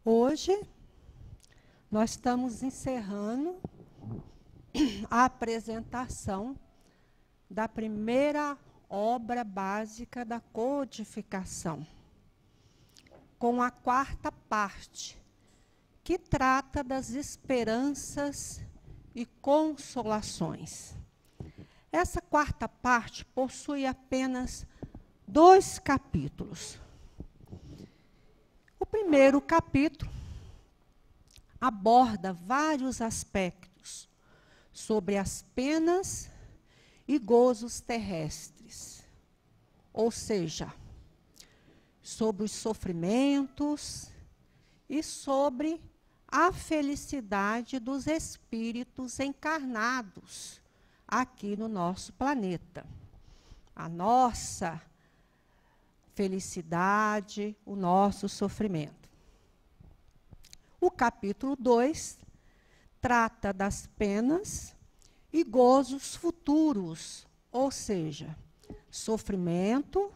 Hoje, nós estamos encerrando a apresentação da primeira obra básica da codificação, com a quarta parte, que trata das esperanças e consolações. Essa quarta parte possui apenas 2 capítulos. O primeiro capítulo aborda vários aspectos sobre as penas e gozos terrestres, ou seja, sobre os sofrimentos e sobre a felicidade dos espíritos encarnados aqui no nosso planeta. A nossa felicidade, o nosso sofrimento. O capítulo 2 trata das penas e gozos futuros, ou seja, sofrimento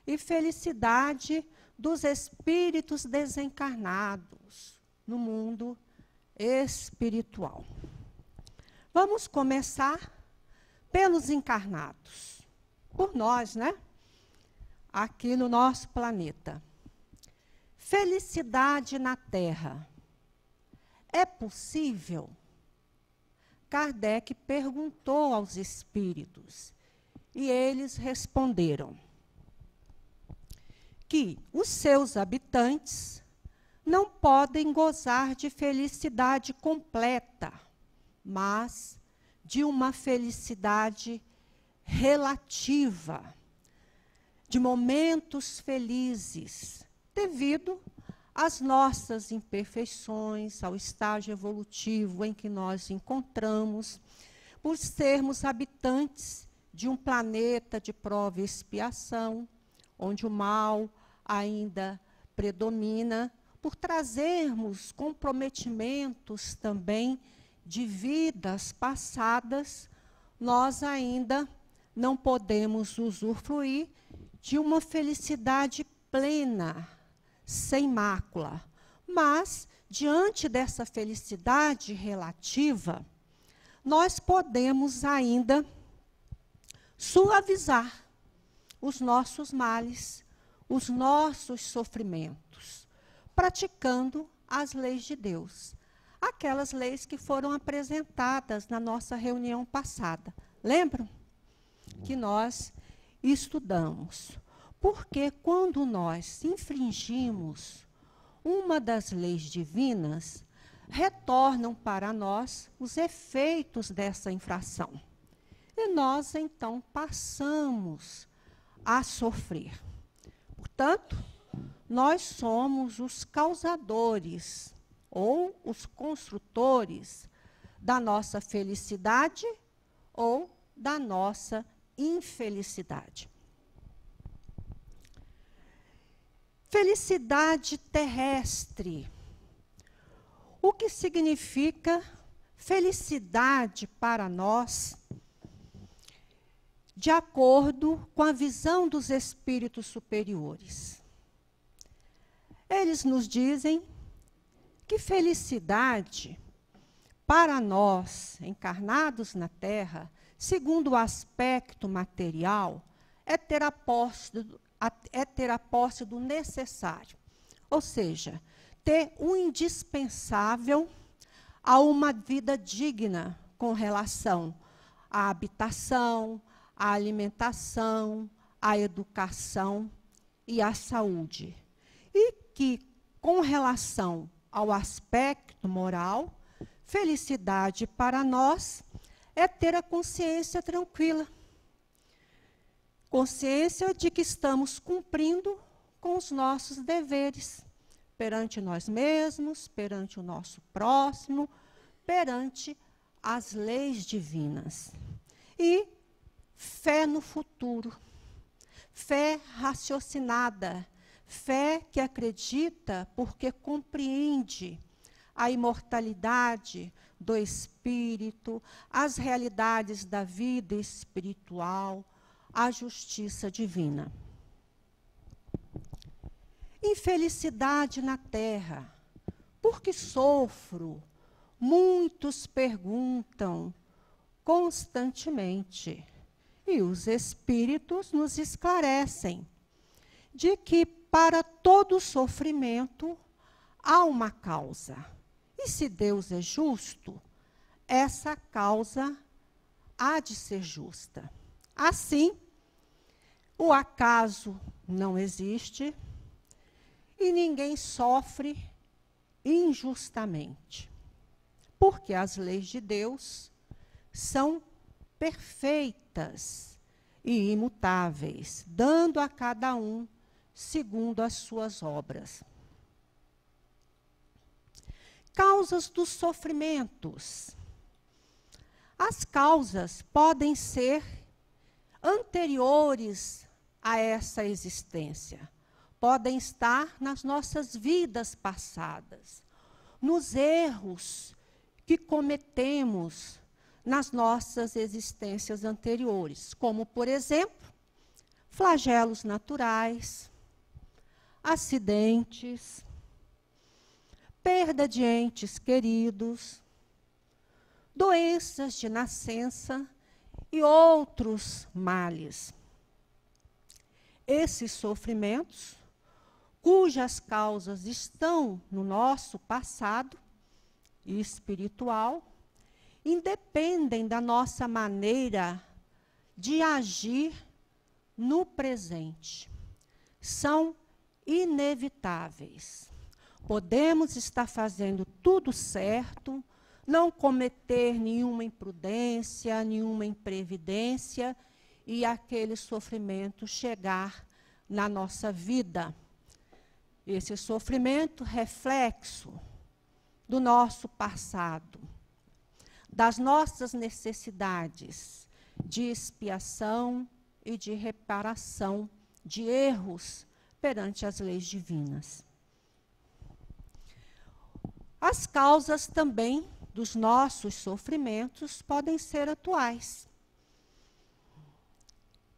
e felicidade dos espíritos desencarnados no mundo espiritual. Vamos começar pelos encarnados, por nós, né? Aqui no nosso planeta. Felicidade na Terra. É possível? Kardec perguntou aos espíritos e eles responderam que os seus habitantes não podem gozar de felicidade completa, mas de uma felicidade relativa, de momentos felizes, devido às nossas imperfeições, ao estágio evolutivo em que nós encontramos, por sermos habitantes de um planeta de prova e expiação, onde o mal ainda predomina, por trazermos comprometimentos também de vidas passadas, nós ainda não podemos usufruir de uma felicidade plena, sem mácula. Mas, diante dessa felicidade relativa, nós podemos ainda suavizar os nossos males, os nossos sofrimentos, praticando as leis de Deus. Aquelas leis que foram apresentadas na nossa reunião passada. Lembram? Que nós estudamos. Porque quando nós infringimos uma das leis divinas, retornam para nós os efeitos dessa infração. E nós, então, passamos a sofrer. Portanto, nós somos os causadores ou os construtores da nossa felicidade ou da nossa infelicidade. Felicidade terrestre. O que significa felicidade para nós, de acordo com a visão dos espíritos superiores? Eles nos dizem que felicidade para nós, encarnados na Terra, segundo o aspecto material, é ter a posse do necessário. Ou seja, ter o indispensável a uma vida digna com relação à habitação, à alimentação, à educação e à saúde. E que, com relação ao aspecto moral, felicidade para nós é ter a consciência tranquila. Consciência de que estamos cumprindo com os nossos deveres, perante nós mesmos, perante o nosso próximo, perante as leis divinas. E fé no futuro, fé raciocinada, fé que acredita porque compreende a imortalidade do espírito, as realidades da vida espiritual, a justiça divina. Infelicidade na Terra. por que sofro? Muitos perguntam constantemente. E os espíritos nos esclarecem de que para todo sofrimento há uma causa. E se Deus é justo, essa causa há de ser justa. Assim, o acaso não existe e ninguém sofre injustamente. Porque as leis de Deus são perfeitas e imutáveis, dando a cada um segundo as suas obras. Causas dos sofrimentos. As causas podem ser anteriores a essa existência. Podem estar nas nossas vidas passadas, nos erros que cometemos nas nossas existências anteriores, como, por exemplo, flagelos naturais, acidentes, perda de entes queridos, doenças de nascença e outros males. Esses sofrimentos, cujas causas estão no nosso passado espiritual, independem da nossa maneira de agir no presente. São inevitáveis. Podemos estar fazendo tudo certo, não cometer nenhuma imprudência, nenhuma imprevidência, e aquele sofrimento chegar na nossa vida. Esse sofrimento reflexo do nosso passado, das nossas necessidades de expiação e de reparação de erros perante as leis divinas. As causas também dos nossos sofrimentos podem ser atuais.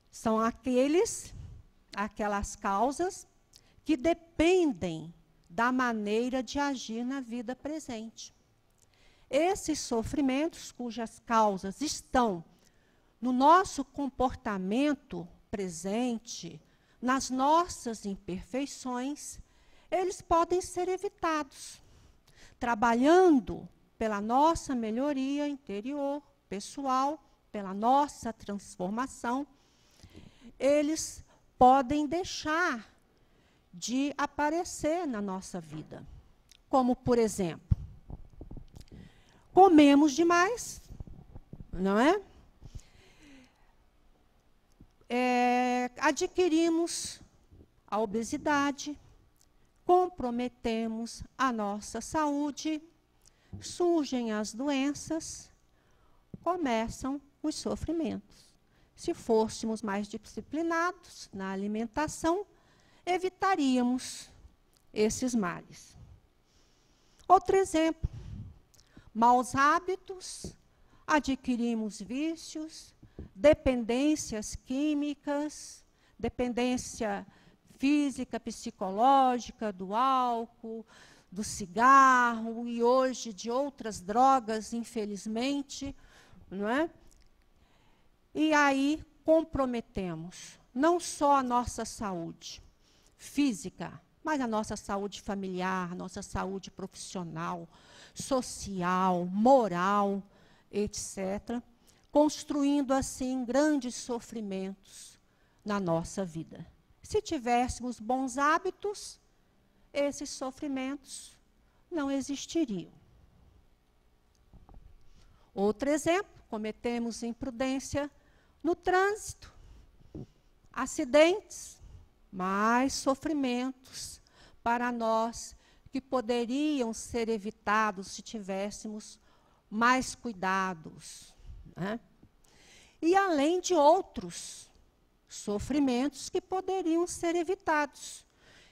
São aquelas causas que dependem da maneira de agir na vida presente. Esses sofrimentos, cujas causas estão no nosso comportamento presente, nas nossas imperfeições, eles podem ser evitados, trabalhando pela nossa melhoria interior, pessoal, pela nossa transformação. Eles podem deixar de aparecer na nossa vida. Como, por exemplo, comemos demais, não é? Adquirimos a obesidade, comprometemos a nossa saúde, surgem as doenças, começam os sofrimentos. Se fôssemos mais disciplinados na alimentação, evitaríamos esses males. Outro exemplo, maus hábitos, adquirimos vícios, dependências químicas, dependência física, psicológica, do álcool, do cigarro e hoje de outras drogas, infelizmente, não é? E aí comprometemos não só a nossa saúde física, mas a nossa saúde familiar, nossa saúde profissional, social, moral, etc., construindo assim grandes sofrimentos na nossa vida. Se tivéssemos bons hábitos, esses sofrimentos não existiriam. Outro exemplo, cometemos imprudência no trânsito, acidentes, mais sofrimentos para nós que poderiam ser evitados se tivéssemos mais cuidados, né? E além de outros sofrimentos que poderiam ser evitados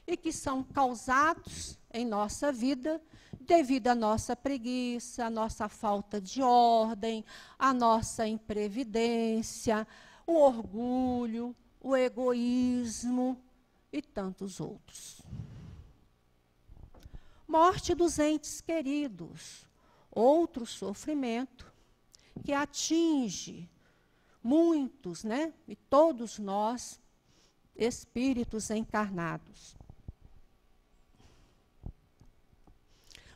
e que são causados em nossa vida devido à nossa preguiça, à nossa falta de ordem, à nossa imprevidência, o orgulho, o egoísmo e tantos outros. morte dos entes queridos, outro sofrimento que atinge muitos, né? E todos nós, espíritos encarnados.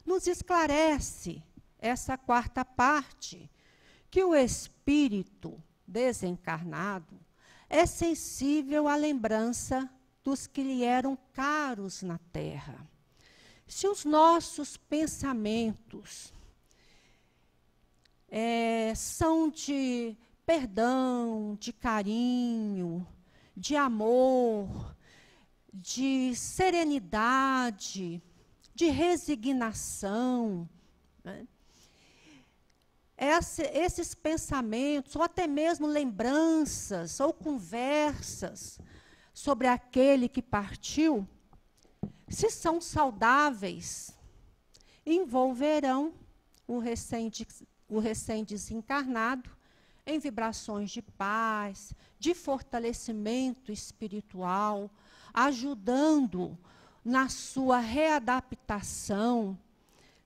Nos esclarece essa quarta parte, que o espírito desencarnado é sensível à lembrança dos que lhe eram caros na terra. Se os nossos pensamentos são de perdão, de carinho, de amor, de serenidade, de resignação, né? Esses pensamentos, ou até mesmo lembranças ou conversas sobre aquele que partiu, se são saudáveis, envolverão o recém-desencarnado em vibrações de paz, de fortalecimento espiritual, ajudando na sua readaptação,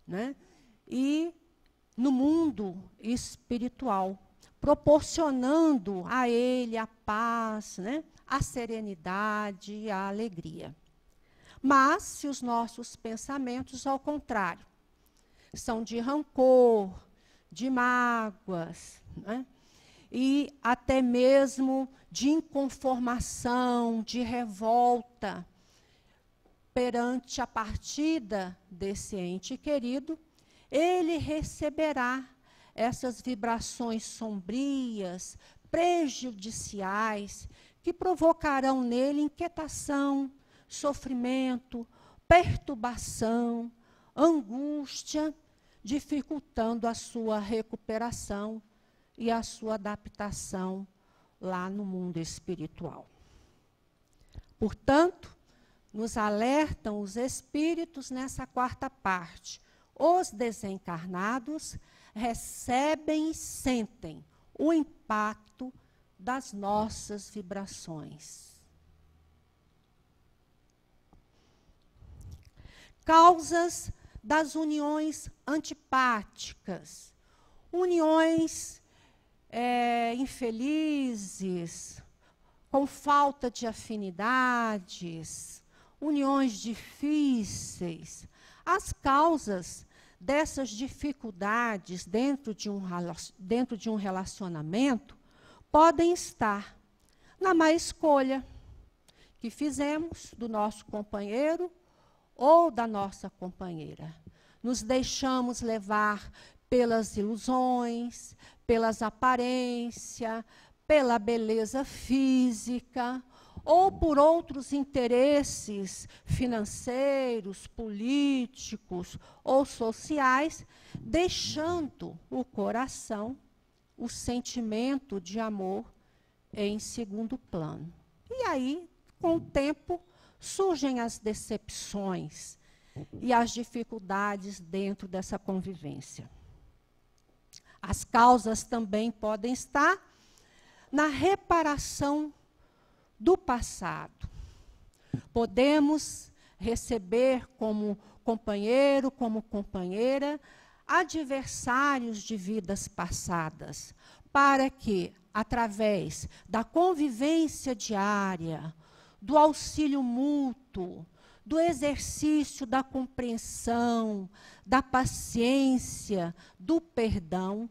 né? E no mundo espiritual, proporcionando a ele a paz, né? A serenidade e a alegria. Mas, se os nossos pensamentos, ao contrário, são de rancor, de mágoas, né? E até mesmo de inconformação, de revolta perante a partida desse ente querido, ele receberá essas vibrações sombrias, prejudiciais, que provocarão nele inquietação, sofrimento, perturbação, angústia, dificultando a sua recuperação e a sua adaptação lá no mundo espiritual. Portanto, nos alertam os espíritos nessa quarta parte. Os desencarnados recebem e sentem o impacto das nossas vibrações. Causas das uniões antipáticas, uniões infelizes, com falta de afinidades, uniões difíceis. As causas dessas dificuldades dentro de um relacionamento podem estar na má escolha que fizemos do nosso companheiro ou da nossa companheira. Nos deixamos levar pelas ilusões, pelas aparências, pela beleza física, ou por outros interesses financeiros, políticos ou sociais, deixando o coração, o sentimento de amor em segundo plano. E aí, com o tempo, surgem as decepções e as dificuldades dentro dessa convivência. As causas também podem estar na reparação do passado. Podemos receber como companheiro, como companheira, adversários de vidas passadas, para que, através da convivência diária, do auxílio mútuo, do exercício da compreensão, da paciência, do perdão,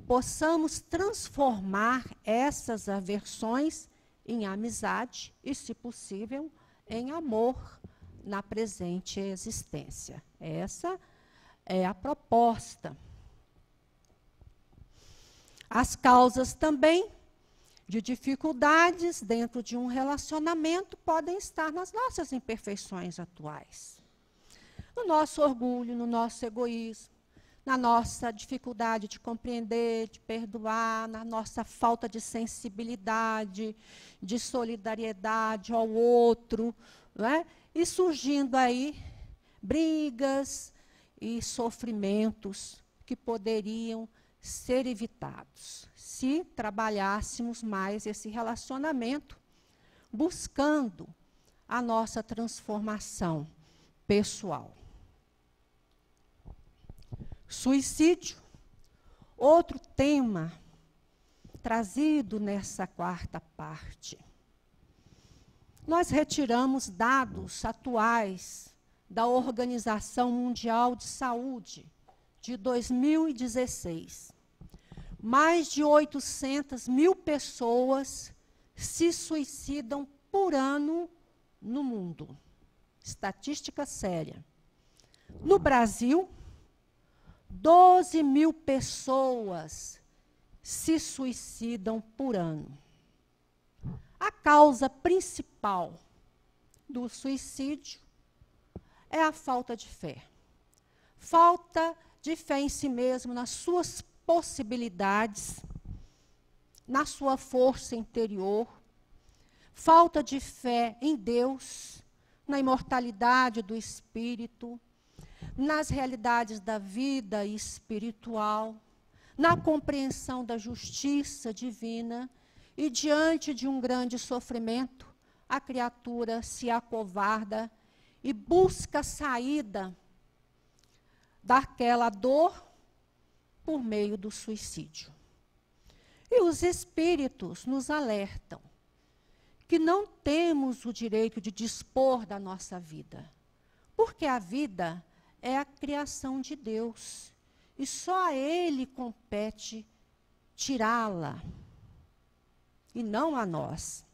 possamos transformar essas aversões em amizade e, se possível, em amor na presente existência. Essa é a proposta. As causas também de dificuldades dentro de um relacionamento podem estar nas nossas imperfeições atuais. No nosso orgulho, no nosso egoísmo, na nossa dificuldade de compreender, de perdoar, na nossa falta de sensibilidade, de solidariedade ao outro, não é? E surgindo aí brigas e sofrimentos que poderiam ser evitados se trabalhássemos mais esse relacionamento, buscando a nossa transformação pessoal. Suicídio, outro tema trazido nessa quarta parte. Nós retiramos dados atuais da Organização Mundial de Saúde de 2016. Mais de 800 mil pessoas se suicidam por ano no mundo. Estatística séria. No Brasil, 12 mil pessoas se suicidam por ano. A causa principal do suicídio é a falta de fé. Falta de fé em si mesmo, nas suas possibilidades, na sua força interior. Falta de fé em Deus, na imortalidade do espírito, nas realidades da vida espiritual, na compreensão da justiça divina. E diante de um grande sofrimento, a criatura se acovarda e busca saída daquela dor por meio do suicídio. E os espíritos nos alertam que não temos o direito de dispor da nossa vida, porque a vida é a criação de Deus, e só a Ele compete tirá-la, e não a nós.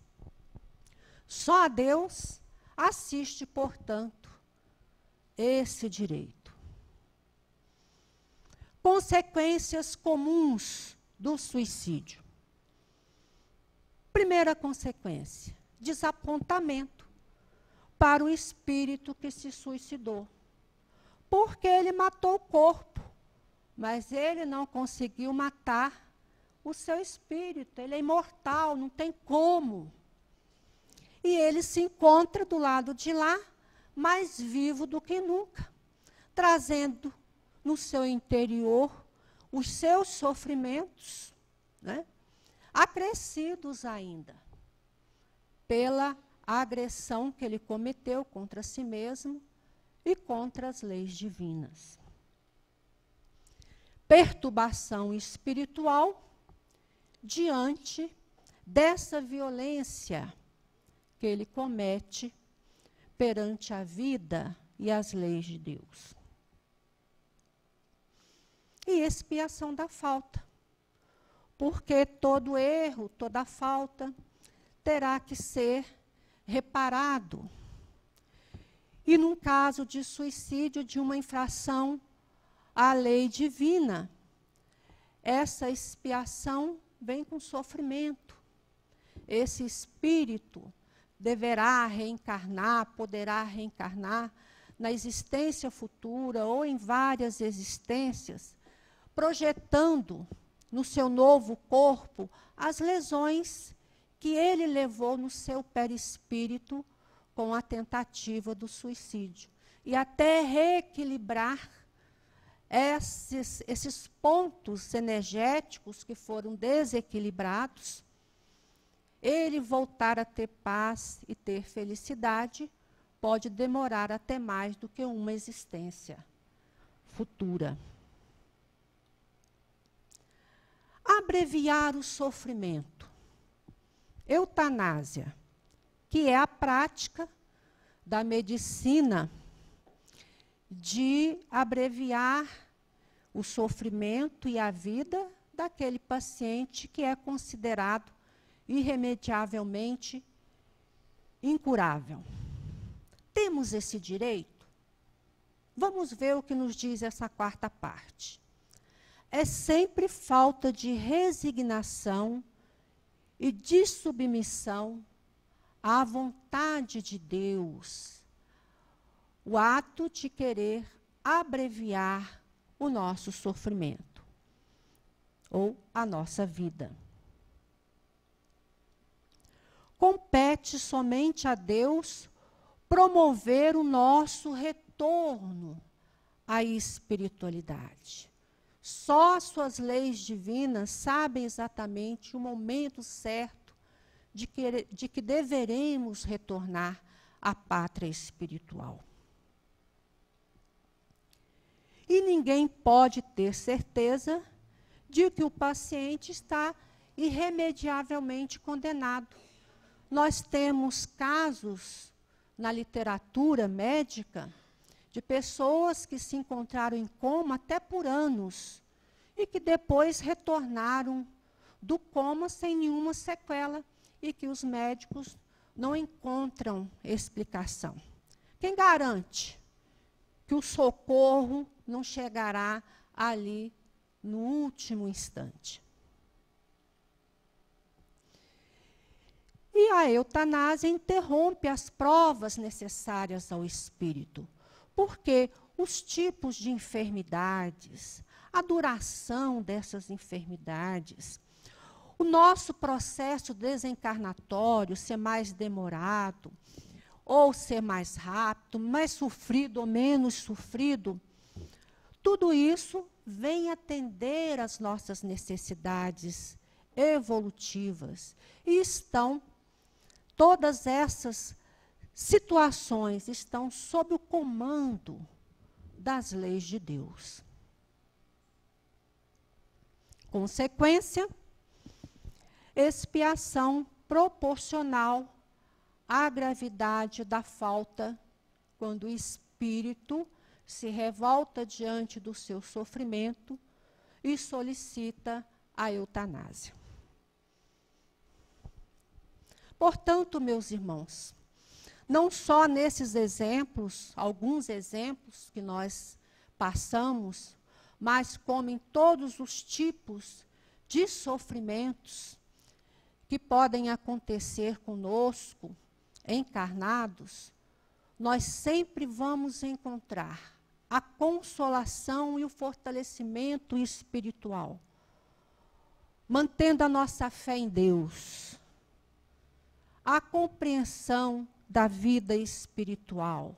Só a Deus assiste, portanto, esse direito. Consequências comuns do suicídio. Primeira consequência, desapontamento para o espírito que se suicidou. Porque ele matou o corpo, mas ele não conseguiu matar o seu espírito. Ele é imortal, não tem como. E ele se encontra do lado de lá, mais vivo do que nunca, trazendo no seu interior os seus sofrimentos, né, acrescidos ainda pela agressão que ele cometeu contra si mesmo e contra as leis divinas. Perturbação espiritual diante dessa violência que ele comete perante a vida e as leis de Deus. E expiação da falta, porque todo erro, toda falta terá que ser reparado. E num caso de suicídio, de uma infração à lei divina, essa expiação vem com sofrimento. Esse espírito deverá reencarnar, poderá reencarnar na existência futura ou em várias existências, projetando no seu novo corpo as lesões que ele levou no seu perispírito com a tentativa do suicídio. E até reequilibrar esses pontos energéticos que foram desequilibrados, ele voltar a ter paz e ter felicidade pode demorar até mais do que uma existência futura. Abreviar o sofrimento. Eutanásia, que é a prática da medicina de abreviar o sofrimento e a vida daquele paciente que é considerado irremediavelmente incurável. Temos esse direito? Vamos ver o que nos diz essa quarta parte. É sempre falta de resignação e de submissão à vontade de Deus, o ato de querer abreviar o nosso sofrimento ou a nossa vida. Compete somente a Deus promover o nosso retorno à espiritualidade. Só as suas leis divinas sabem exatamente o momento certo de que deveremos retornar à pátria espiritual. e ninguém pode ter certeza de que o paciente está irremediavelmente condenado. Nós temos casos na literatura médica de pessoas que se encontraram em coma até por anos e que depois retornaram do coma sem nenhuma sequela e que os médicos não encontram explicação. Quem garante que o socorro não chegará ali no último instante? E a eutanásia interrompe as provas necessárias ao espírito, porque os tipos de enfermidades, a duração dessas enfermidades, o nosso processo desencarnatório ser mais demorado, ou ser mais rápido, mais sofrido ou menos sofrido, tudo isso vem atender às nossas necessidades evolutivas. E todas essas situações estão sob o comando das leis de Deus. Consequência, expiação proporcional à gravidade da falta, quando o espírito se revolta diante do seu sofrimento e solicita a eutanásia. Portanto, meus irmãos, não só nesses exemplos, alguns exemplos que nós passamos, mas como em todos os tipos de sofrimentos que podem acontecer conosco, encarnados, nós sempre vamos encontrar a consolação e o fortalecimento espiritual, mantendo a nossa fé em Deus, a compreensão da vida espiritual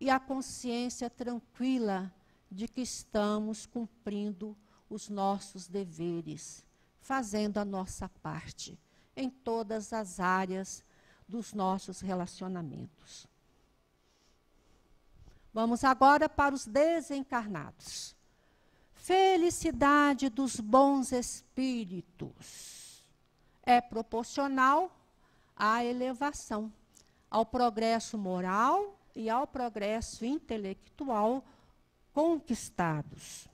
e a consciência tranquila de que estamos cumprindo os nossos deveres, fazendo a nossa parte em todas as áreas dos nossos relacionamentos. Vamos agora para os desencarnados. Felicidade dos bons espíritos é proporcional à elevação, ao progresso moral e ao progresso intelectual conquistados.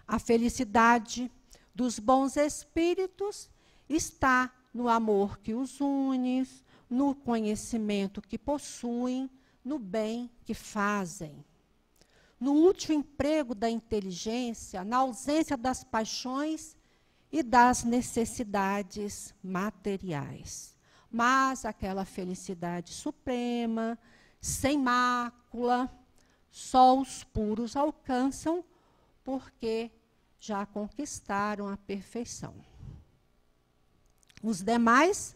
A felicidade dos bons espíritos está no amor que os une, no conhecimento que possuem, no bem que fazem, no útil emprego da inteligência, na ausência das paixões e das necessidades materiais. Mas aquela felicidade suprema, sem mácula, só os puros alcançam, porque já conquistaram a perfeição. Os demais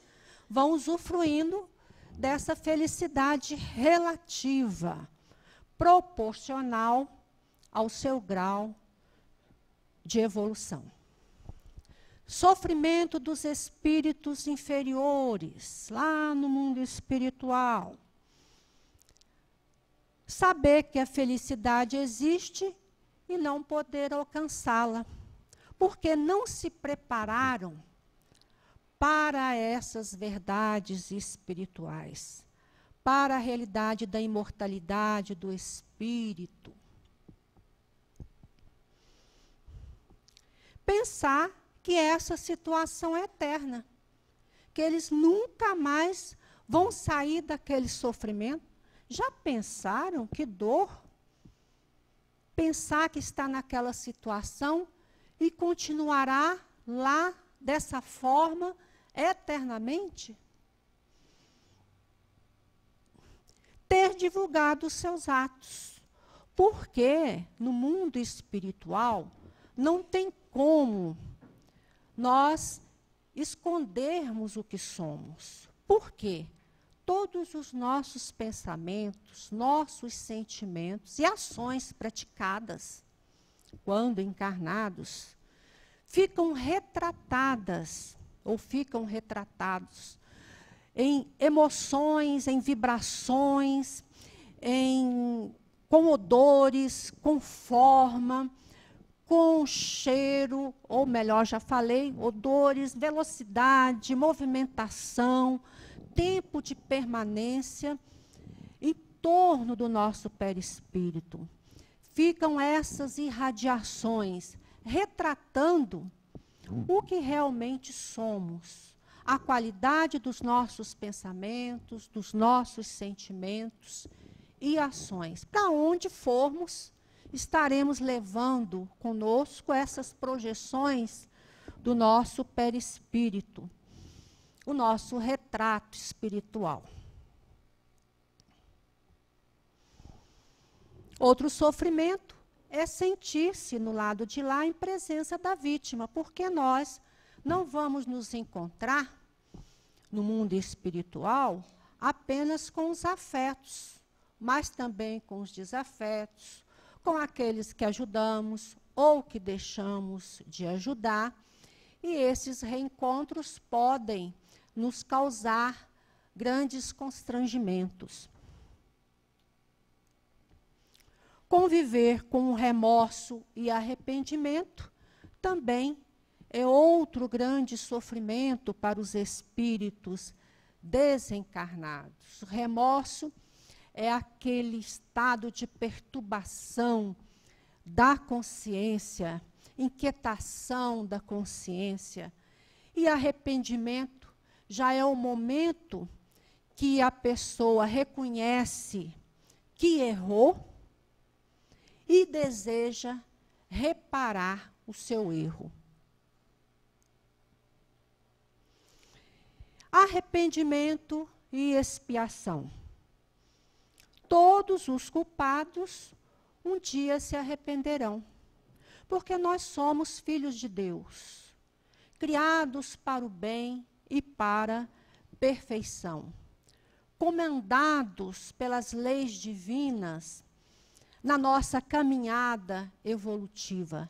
vão usufruindo dessa felicidade relativa, proporcional ao seu grau de evolução. Sofrimento dos espíritos inferiores, lá no mundo espiritual. Saber que a felicidade existe e não poder alcançá-la, porque não se prepararam para essas verdades espirituais, para a realidade da imortalidade do espírito. Pensar que essa situação é eterna, que eles nunca mais vão sair daquele sofrimento. Já pensaram que dor? Pensar que está naquela situação e continuará lá dessa forma eternamente? Ter divulgado os seus atos, porque no mundo espiritual não tem como nós escondermos o que somos. Por quê? Todos os nossos pensamentos, nossos sentimentos e ações praticadas, quando encarnados, ficam retratadas, ou ficam retratados, em emoções, em vibrações, em com odores, com forma, com cheiro, ou melhor, já falei, odores, velocidade, movimentação, tempo de permanência em torno do nosso perispírito. Ficam essas irradiações retratando o que realmente somos, a qualidade dos nossos pensamentos, dos nossos sentimentos e ações. Para onde formos, estaremos levando conosco essas projeções do nosso perispírito, o nosso retrato espiritual. Outro sofrimento é sentir-se no lado de lá em presença da vítima, porque nós não vamos nos encontrar no mundo espiritual apenas com os afetos, mas também com os desafetos, com aqueles que ajudamos ou que deixamos de ajudar. E esses reencontros podem nos causar grandes constrangimentos. Conviver com o remorso e arrependimento também é outro grande sofrimento para os espíritos desencarnados. O remorso é aquele estado de perturbação da consciência, inquietação da consciência. E arrependimento já é o momento que a pessoa reconhece que errou e deseja reparar o seu erro. Arrependimento e expiação. Todos os culpados um dia se arrependerão, porque nós somos filhos de Deus, criados para o bem e para a perfeição, comandados pelas leis divinas na nossa caminhada evolutiva,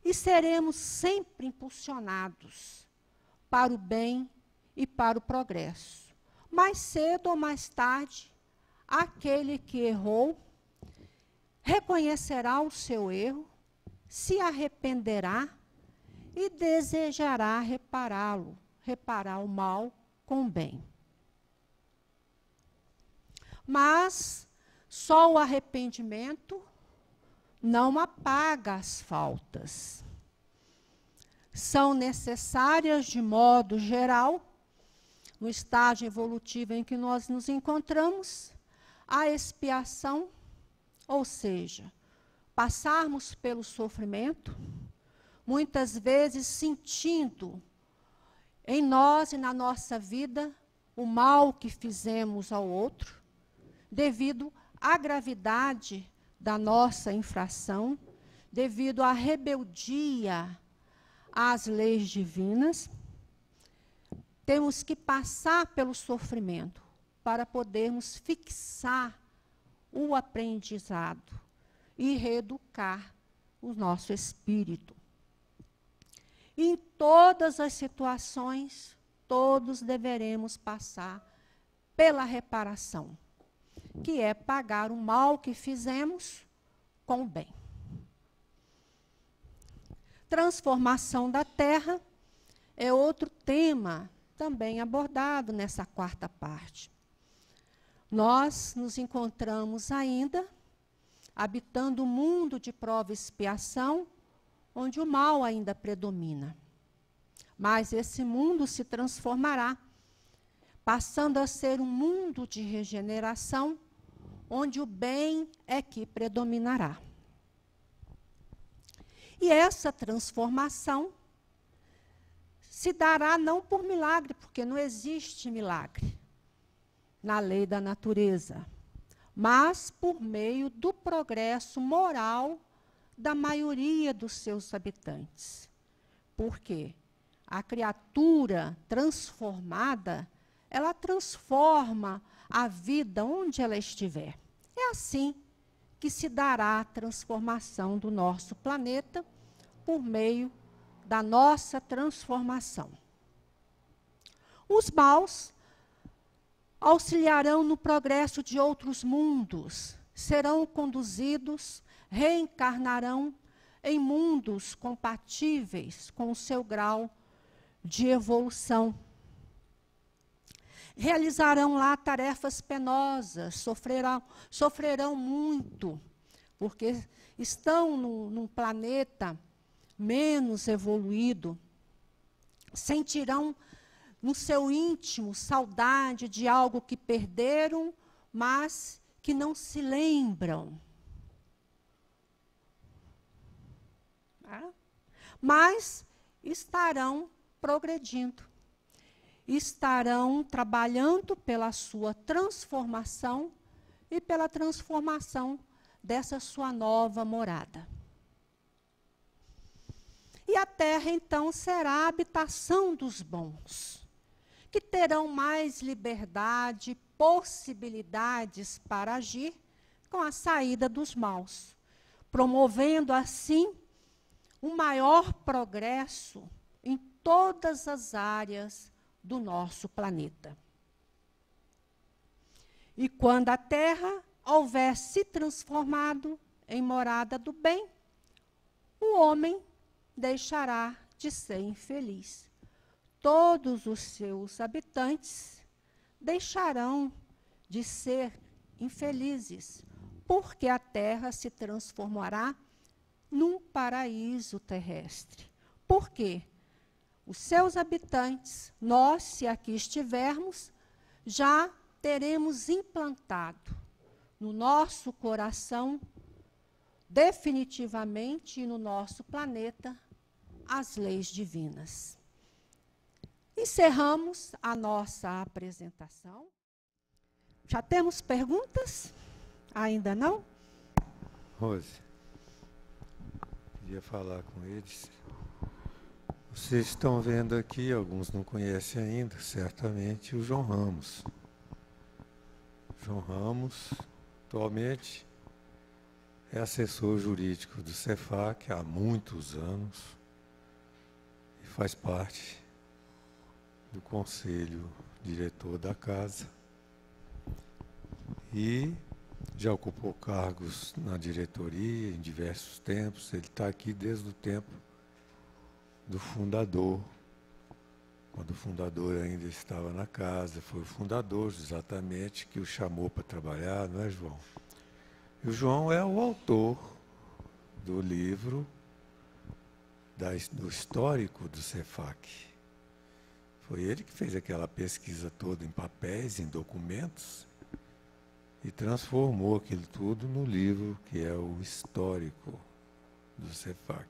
e seremos sempre impulsionados para o bem e para o progresso. Mais cedo ou mais tarde, aquele que errou reconhecerá o seu erro, se arrependerá e desejará repará-lo, reparar o mal com o bem. Mas só o arrependimento não apaga as faltas. São necessárias, de modo geral, no estágio evolutivo em que nós nos encontramos, a expiação, ou seja, passarmos pelo sofrimento, muitas vezes sentindo em nós e na nossa vida o mal que fizemos ao outro, devido à gravidade da nossa infração, devido à rebeldia às leis divinas. Temos que passar pelo sofrimento para podermos fixar o aprendizado e reeducar o nosso espírito. Em todas as situações, todos deveremos passar pela reparação, que é pagar o mal que fizemos com o bem. Transformação da Terra é outro tema também abordado nessa quarta parte. Nós nos encontramos ainda habitando um mundo de prova e expiação, onde o mal ainda predomina. Mas esse mundo se transformará, passando a ser um mundo de regeneração, onde o bem é que predominará. E essa transformação se dará não por milagre, porque não existe milagre na lei da natureza, mas por meio do progresso moral da maioria dos seus habitantes. Porque a criatura transformada, ela transforma a vida onde ela estiver. É assim que se dará a transformação do nosso planeta por meio da nossa transformação. Os maus auxiliarão no progresso de outros mundos, serão conduzidos, reencarnarão em mundos compatíveis com o seu grau de evolução. Realizarão lá tarefas penosas, sofrerão muito, porque estão num planeta menos evoluído, sentirão no seu íntimo saudade de algo que perderam, mas que não se lembram. Mas estarão progredindo, estarão trabalhando pela sua transformação e pela transformação dessa sua nova morada. E a terra, então, será a habitação dos bons, que terão mais liberdade, possibilidades para agir com a saída dos maus, promovendo, assim, um maior progresso em todas as áreas do nosso planeta. E quando a Terra houver se transformado em morada do bem, o homem deixará de ser infeliz. Todos os seus habitantes deixarão de ser infelizes, porque a Terra se transformará num paraíso terrestre. Por quê? Os seus habitantes, nós, se aqui estivermos, já teremos implantado no nosso coração, definitivamente, e no nosso planeta, as leis divinas. Encerramos a nossa apresentação. Já temos perguntas? Ainda não? Rose, queria falar com eles. Vocês estão vendo aqui, alguns não conhecem ainda, certamente, o João Ramos. João Ramos, atualmente, é assessor jurídico do Cefac há muitos anos e faz parte do conselho diretor da casa e já ocupou cargos na diretoria em diversos tempos. Ele está aqui desde o tempo do fundador, quando o fundador ainda estava na casa. Foi o fundador, exatamente, que o chamou para trabalhar, não é, João? E o João é o autor do livro do histórico do Cefac. Foi ele que fez aquela pesquisa toda em papéis, em documentos, e transformou aquilo tudo no livro que é o histórico do Cefac.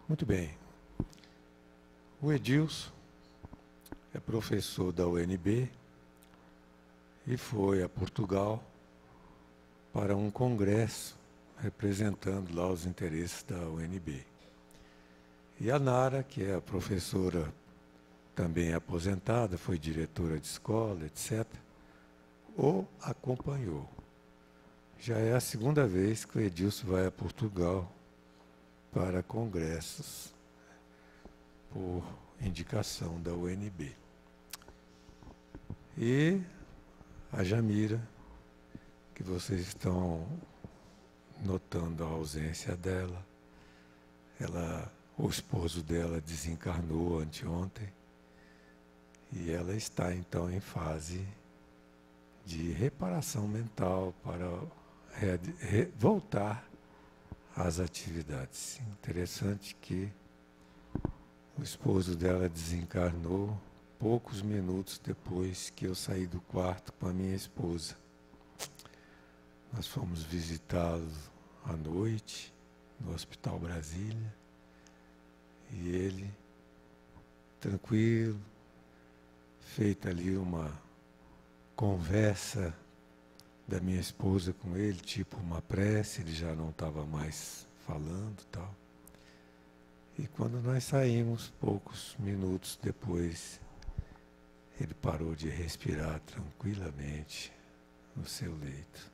Muito bem. O Edilson é professor da UNB e foi a Portugal para um congresso representando lá os interesses da UNB. E a Nara, que é a professora também aposentada, foi diretora de escola, etc., o acompanhou. Já é a segunda vez que o Edilson vai a Portugal para congressos, por indicação da UNB. E a Jamira, que vocês estão notando a ausência dela, o esposo dela desencarnou anteontem, e ela está então em fase de reparação mental para voltar às atividades. Interessante que o esposo dela desencarnou poucos minutos depois que eu saí do quarto com a minha esposa. Nós fomos visitá-lo à noite no Hospital Brasília e ele, tranquilo, feita ali uma conversa da minha esposa com ele, tipo uma prece, ele já não estava mais falando e tal. E quando nós saímos, poucos minutos depois, ele parou de respirar tranquilamente no seu leito.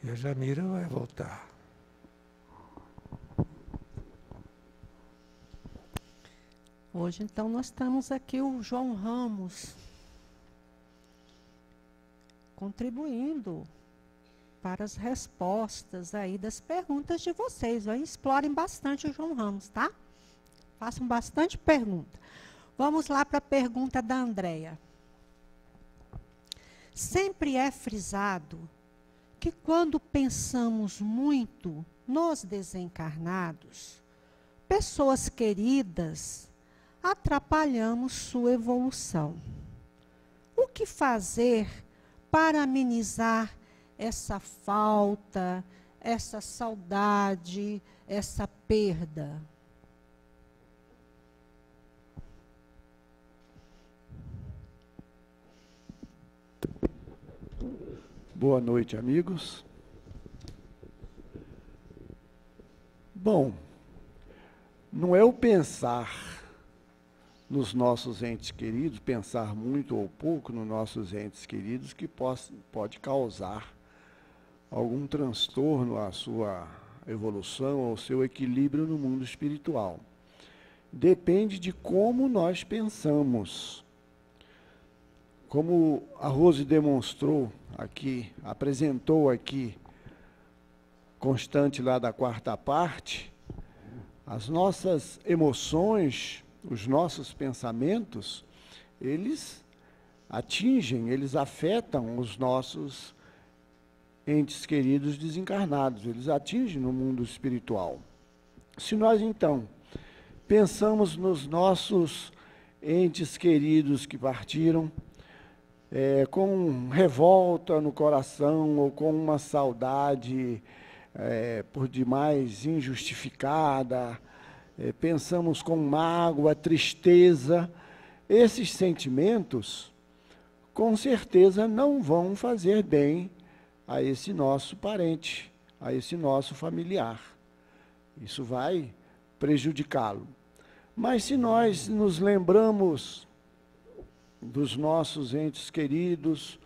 E a Jamira vai voltar. Hoje, então, nós estamos aqui, o João Ramos. contribuindo para as respostas aí das perguntas de vocês. Explorem bastante o João Ramos, tá? Façam bastante pergunta. Vamos lá para a pergunta da Andréia. Sempre é frisado que quando pensamos muito nos desencarnados, pessoas queridas, atrapalhamos sua evolução. O que fazer para amenizar essa falta, essa saudade, essa perda? Boa noite, amigos. Bom, não é o pensar nos nossos entes queridos, pensar muito ou pouco nos nossos entes queridos, que pode causar algum transtorno à sua evolução, ao seu equilíbrio no mundo espiritual. Depende de como nós pensamos. Como a Rose demonstrou aqui, apresentou aqui, constante lá da quarta parte, as nossas emoções, os nossos pensamentos, eles atingem, eles afetam os nossos entes queridos desencarnados, eles atingem no mundo espiritual. Se nós, então, pensamos nos nossos entes queridos que partiram, com revolta no coração ou com uma saudade por demais injustificada, pensamos com mágoa, tristeza, esses sentimentos, com certeza, não vão fazer bem a esse nosso parente, a esse nosso familiar. Isso vai prejudicá-lo. Mas se nós nos lembramos dos nossos entes queridos,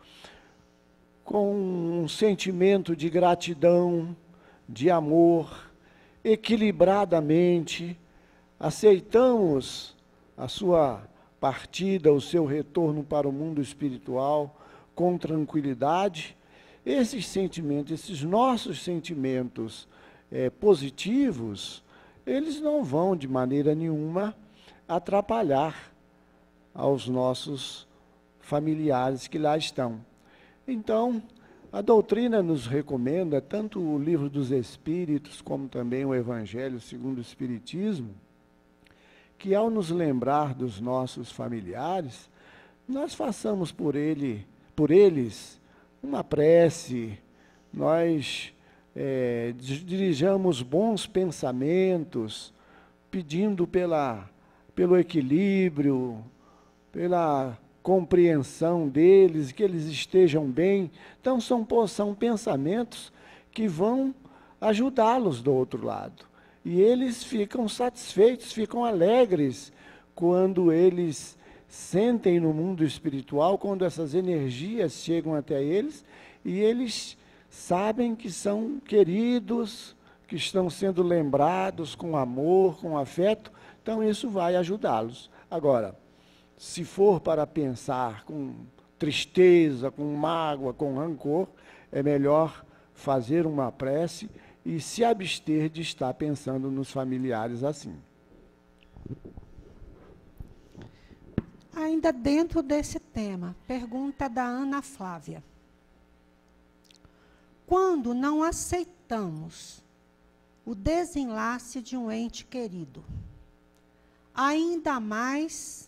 com um sentimento de gratidão, de amor, equilibradamente, aceitamos a sua partida, o seu retorno para o mundo espiritual, com tranquilidade, esses sentimentos, esses nossos sentimentos positivos, eles não vão, de maneira nenhuma, atrapalhar aos nossos familiares que lá estão. Então, a doutrina nos recomenda, tanto o Livro dos Espíritos, como também o Evangelho segundo o Espiritismo, que ao nos lembrar dos nossos familiares, nós façamos por eles uma prece, nós dirijamos bons pensamentos, pedindo pelo equilíbrio, pela compreensão deles, que eles estejam bem. Então, são pensamentos que vão ajudá-los do outro lado. E eles ficam satisfeitos, ficam alegres quando eles sentem no mundo espiritual, quando essas energias chegam até eles, e eles sabem que são queridos, que estão sendo lembrados com amor, com afeto. Então, isso vai ajudá-los. Agora, se for para pensar com tristeza, com mágoa, com rancor, é melhor fazer uma prece e se abster de estar pensando nos familiares assim. Ainda dentro desse tema, pergunta da Ana Flávia. Quando não aceitamos o desenlace de um ente querido, ainda mais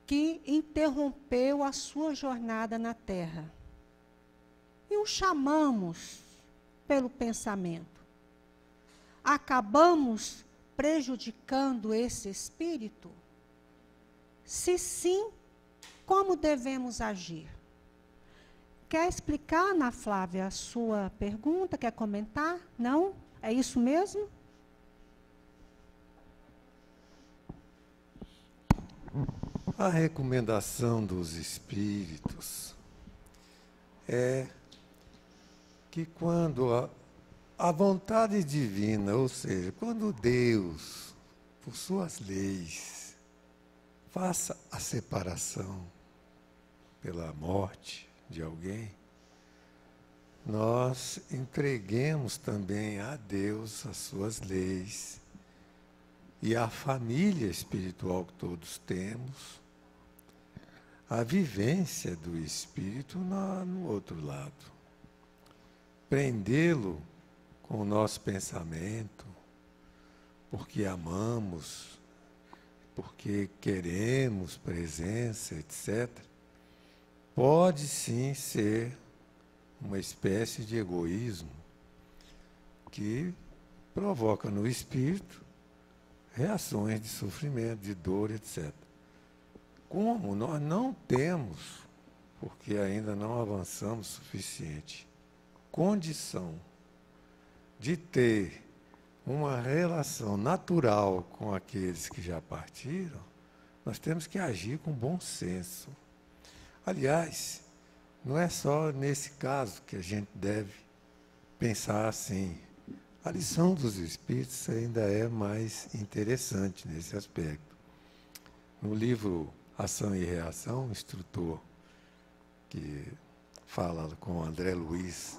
que interrompeu a sua jornada na Terra, e o chamamos pelo pensamento, acabamos prejudicando esse espírito? Se sim, como devemos agir? Quer explicar, Ana Flávia, a sua pergunta? Quer comentar? Não? É isso mesmo? A recomendação dos espíritos é que quando a vontade divina, ou seja, quando Deus, por suas leis, faça a separação pela morte, de alguém, nós entreguemos também a Deus as suas leis e a família espiritual que todos temos, a vivência do Espírito no outro lado. Prendê-lo com o nosso pensamento, porque amamos, porque queremos presença, etc., pode sim ser uma espécie de egoísmo que provoca no espírito reações de sofrimento, de dor, etc. Como nós não temos, porque ainda não avançamos o suficiente, condição de ter uma relação natural com aqueles que já partiram, nós temos que agir com bom senso. Aliás, não é só nesse caso que a gente deve pensar assim. A lição dos Espíritos ainda é mais interessante nesse aspecto. No livro Ação e Reação, o instrutor que fala com André Luiz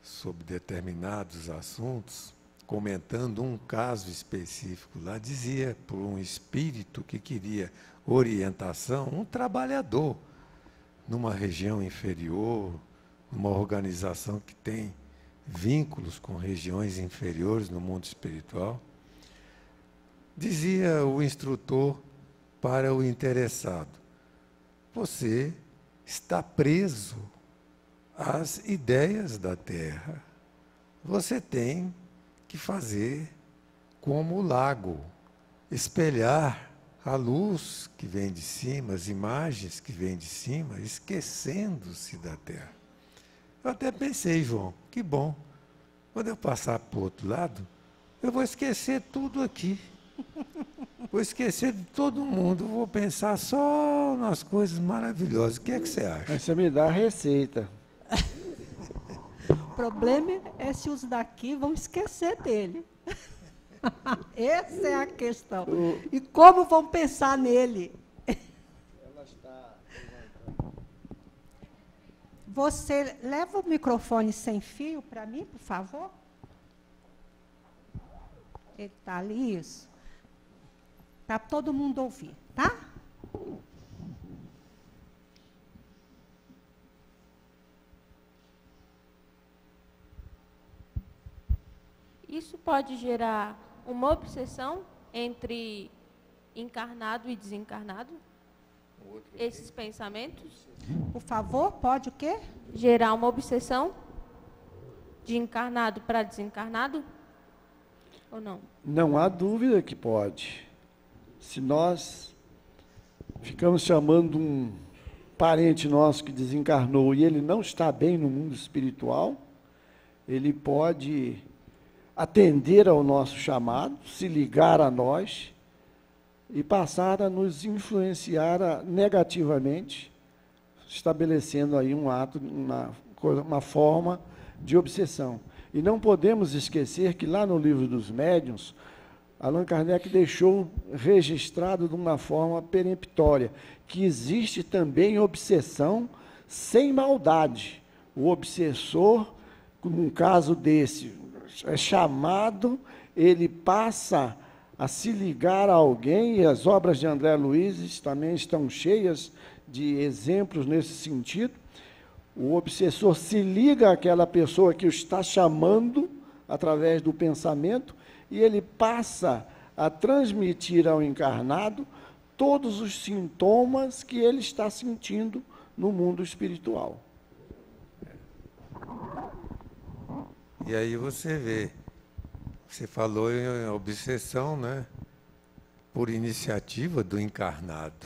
sobre determinados assuntos, comentando um caso específico lá, dizia por um espírito que queria orientação, um trabalhador numa região inferior, numa organização que tem vínculos com regiões inferiores no mundo espiritual, dizia o instrutor para o interessado: você está preso às ideias da Terra. Você tem que fazer como o lago, espelhar a luz que vem de cima, as imagens que vêm de cima, esquecendo-se da Terra. Eu até pensei, João, que bom, quando eu passar para o outro lado, eu vou esquecer tudo aqui. Vou esquecer de todo mundo, vou pensar só nas coisas maravilhosas. O que é que você acha? Aí você me dá a receita. O problema é se os daqui vão esquecer dele. Essa é a questão. E como vão pensar nele? Você leva o microfone sem fio para mim, por favor? Ele está ali, isso. Para todo mundo ouvir, tá? Isso pode gerar uma obsessão entre encarnado e desencarnado? Esses pensamentos? Por favor, pode o quê? Gerar uma obsessão de encarnado para desencarnado? Ou não? Não há dúvida que pode. Se nós ficamos chamando um parente nosso que desencarnou e ele não está bem no mundo espiritual, ele pode atender ao nosso chamado, se ligar a nós e passar a nos influenciar negativamente, estabelecendo aí um ato, uma forma de obsessão. E não podemos esquecer que lá no Livro dos Médiuns, Allan Kardec deixou registrado de uma forma peremptória que existe também obsessão sem maldade. O obsessor, num caso desse, é chamado, ele passa a se ligar a alguém, e as obras de André Luiz também estão cheias de exemplos nesse sentido. O obsessor se liga àquela pessoa que o está chamando através do pensamento e ele passa a transmitir ao encarnado todos os sintomas que ele está sentindo no mundo espiritual. E aí você vê, você falou em obsessão, né? Por iniciativa do encarnado.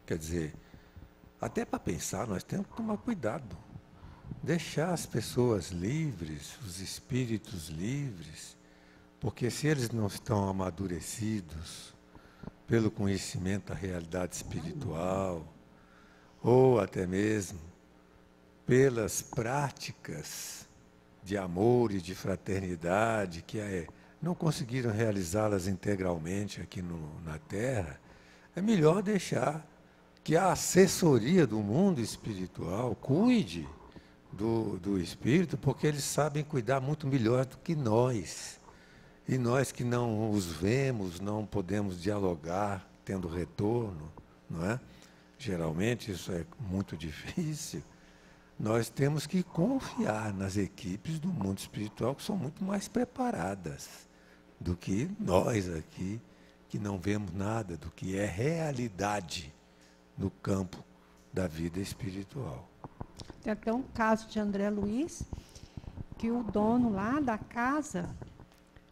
Quer dizer, até para pensar, nós temos que tomar cuidado. Deixar as pessoas livres, os espíritos livres, porque se eles não estão amadurecidos pelo conhecimento da realidade espiritual, ou até mesmo pelas práticas de amor e de fraternidade, que não conseguiram realizá-las integralmente aqui na Terra, é melhor deixar que a assessoria do mundo espiritual cuide do espírito, porque eles sabem cuidar muito melhor do que nós. E nós que não os vemos, não podemos dialogar, tendo retorno, não é? Geralmente isso é muito difícil. Nós temos que confiar nas equipes do mundo espiritual, que são muito mais preparadas do que nós aqui, que não vemos nada do que é realidade no campo da vida espiritual. Tem até um caso de André Luiz, que o dono lá da casa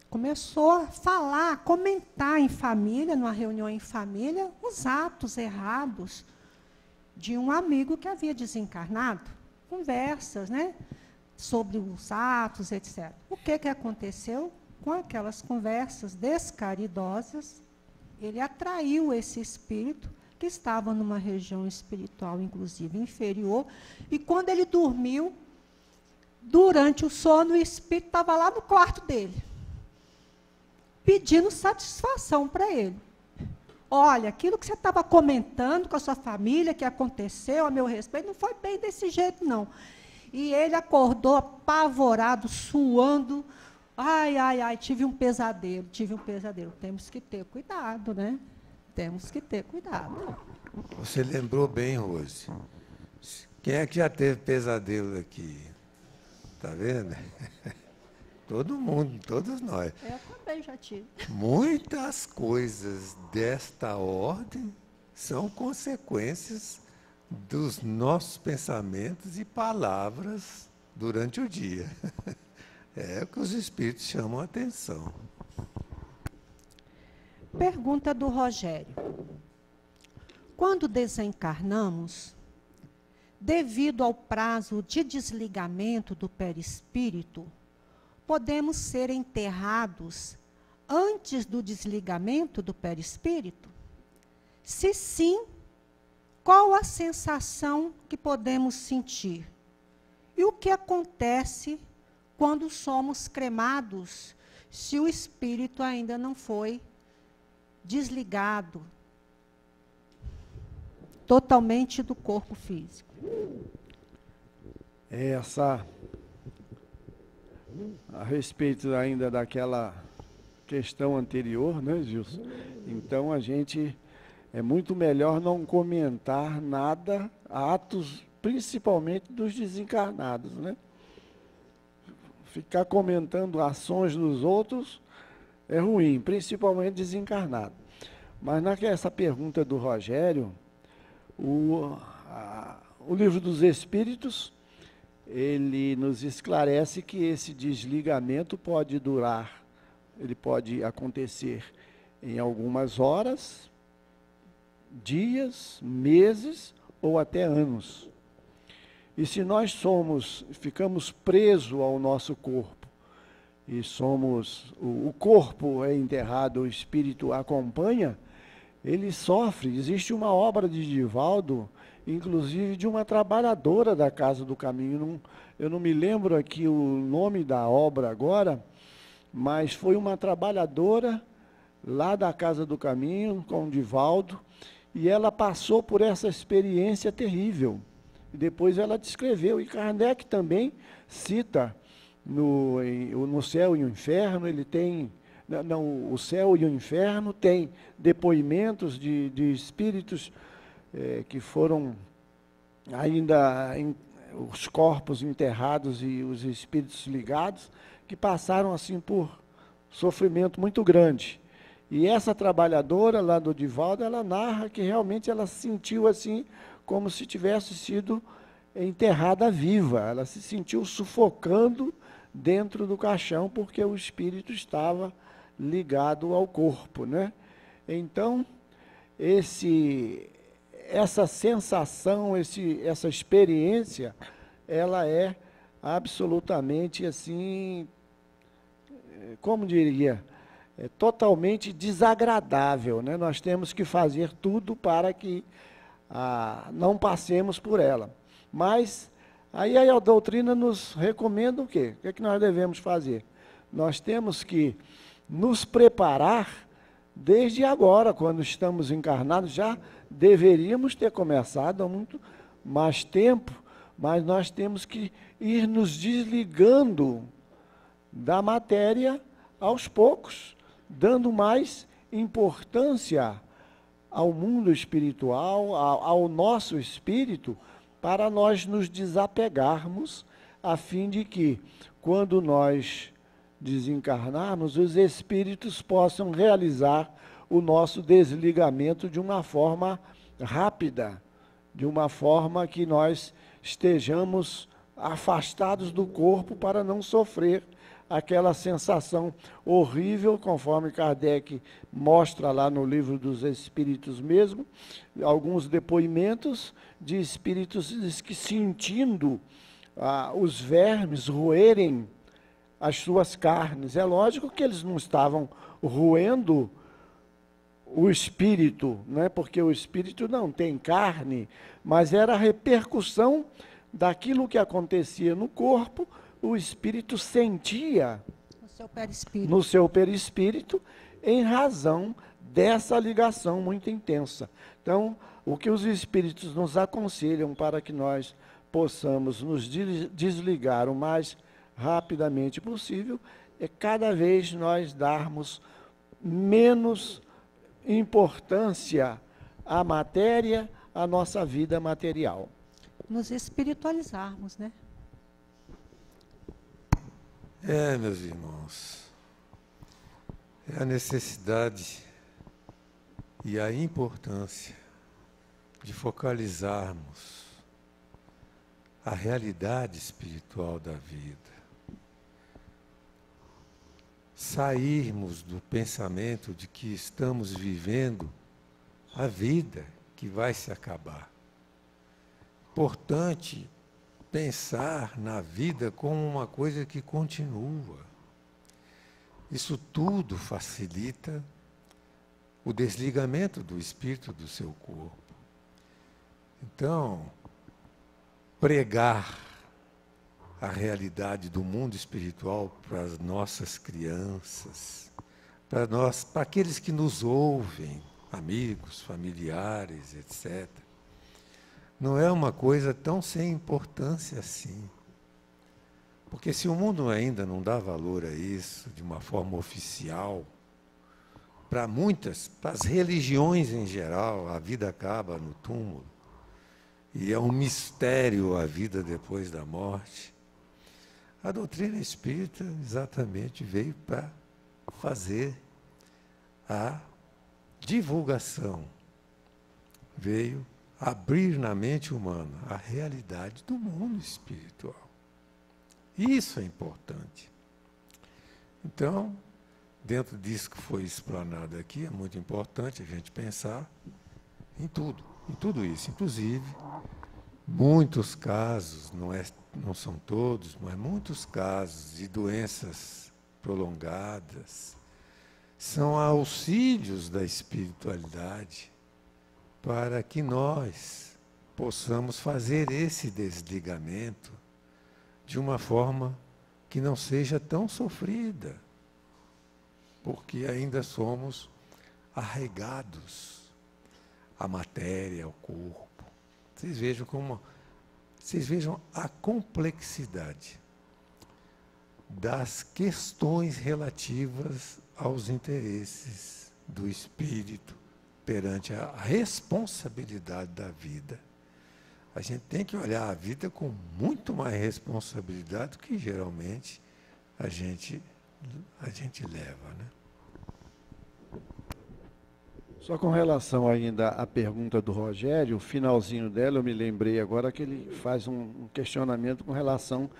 começou a falar, a comentar em família, numa reunião em família, os atos errados de um amigo que havia desencarnado. Conversas, né, sobre os atos, etc. O que aconteceu? Com aquelas conversas descaridosas, ele atraiu esse espírito, que estava numa região espiritual, inclusive, inferior, e quando ele dormiu, durante o sono, o espírito estava lá no quarto dele, pedindo satisfação para ele. Olha, aquilo que você estava comentando com a sua família, que aconteceu a meu respeito, não foi bem desse jeito, não. E ele acordou apavorado, suando. Ai, ai, ai, tive um pesadelo. Temos que ter cuidado, né? Temos que ter cuidado. Você lembrou bem, Rose. Quem é que já teve pesadelo aqui? Está vendo? Todo mundo, todos nós. Eu também já tive. Muitas coisas desta ordem são consequências dos nossos pensamentos e palavras durante o dia. É o que os espíritos chamam a atenção. Pergunta do Rogério. Quando desencarnamos, devido ao prazo de desligamento do perispírito, podemos ser enterrados antes do desligamento do perispírito? Se sim, qual a sensação que podemos sentir? E o que acontece quando somos cremados, se o espírito ainda não foi desligado totalmente do corpo físico? A respeito ainda daquela questão anterior, né, Gilson? Então, é muito melhor não comentar nada, atos, principalmente dos desencarnados, né? Ficar comentando ações dos outros é ruim, principalmente desencarnado. Mas nessa pergunta do Rogério, o Livro dos Espíritos, ele nos esclarece que esse desligamento pode durar, ele pode acontecer em algumas horas, dias, meses ou até anos. E se nós ficamos presos ao nosso corpo, e o corpo é enterrado, o espírito acompanha, ele sofre. Existe uma obra de Divaldo, inclusive de uma trabalhadora da Casa do Caminho, eu não me lembro aqui o nome da obra agora, mas foi uma trabalhadora lá da Casa do Caminho, com o Divaldo, e ela passou por essa experiência terrível. E depois ela descreveu, e Kardec também cita no Céu e o Inferno, ele tem, o Céu e o Inferno tem depoimentos de espíritos que foram ainda os corpos enterrados e os espíritos ligados, que passaram assim por sofrimento muito grande. E essa trabalhadora lá do Divaldo, ela narra que realmente ela se sentiu assim, como se tivesse sido enterrada viva. Ela se sentiu sufocando dentro do caixão, porque o espírito estava ligado ao corpo, né? Então, essa sensação, essa experiência, ela é absolutamente assim, como diria, totalmente desagradável, né? Nós temos que fazer tudo para que não passemos por ela. Mas aí a doutrina nos recomenda o quê? O que nós devemos fazer? Nós temos que nos preparar desde agora, quando estamos encarnados, já deveríamos ter começado há muito mais tempo, mas nós temos que ir nos desligando da matéria aos poucos, dando mais importância ao mundo espiritual, ao nosso espírito, para nós nos desapegarmos, a fim de que, quando nós desencarnarmos, os espíritos possam realizar o nosso desligamento de uma forma rápida, de uma forma que nós estejamos afastados do corpo para não sofrer aquela sensação horrível, conforme Kardec mostra lá no Livro dos Espíritos mesmo, alguns depoimentos de espíritos que sentindo os vermes roerem as suas carnes. É lógico que eles não estavam roendo o espírito, né? Porque o espírito não tem carne, mas era a repercussão daquilo que acontecia no corpo, o espírito sentia no seu perispírito, em razão dessa ligação muito intensa. Então, o que os espíritos nos aconselham para que nós possamos nos desligar o mais rapidamente possível é cada vez nós darmos menos importância à matéria, à nossa vida material. Nos espiritualizarmos, né? Meus irmãos, é a necessidade e a importância de focalizarmos a realidade espiritual da vida. Sairmos do pensamento de que estamos vivendo a vida que vai se acabar. Importante pensar na vida como uma coisa que continua. Isso tudo facilita o desligamento do espírito do seu corpo. Então, pregar a realidade do mundo espiritual para as nossas crianças, para aqueles que nos ouvem, amigos, familiares, etc., não é uma coisa tão sem importância assim. Porque se o mundo ainda não dá valor a isso de uma forma oficial, para as religiões em geral, a vida acaba no túmulo, e é um mistério a vida depois da morte. A doutrina espírita exatamente veio para fazer a divulgação, veio abrir na mente humana a realidade do mundo espiritual. Isso é importante. Então, dentro disso que foi explanado aqui, é muito importante a gente pensar em tudo isso. Inclusive, muitos casos, não são todos, mas muitos casos de doenças prolongadas são auxílios da espiritualidade para que nós possamos fazer esse desligamento de uma forma que não seja tão sofrida, porque ainda somos arraigados à matéria, ao corpo. Vocês vejam a complexidade das questões relativas aos interesses do espírito perante a responsabilidade da vida. A gente tem que olhar a vida com muito mais responsabilidade do que geralmente a gente leva, né? Só com relação ainda à pergunta do Rogério, o finalzinho dela, eu me lembrei agora que ele faz um questionamento com relação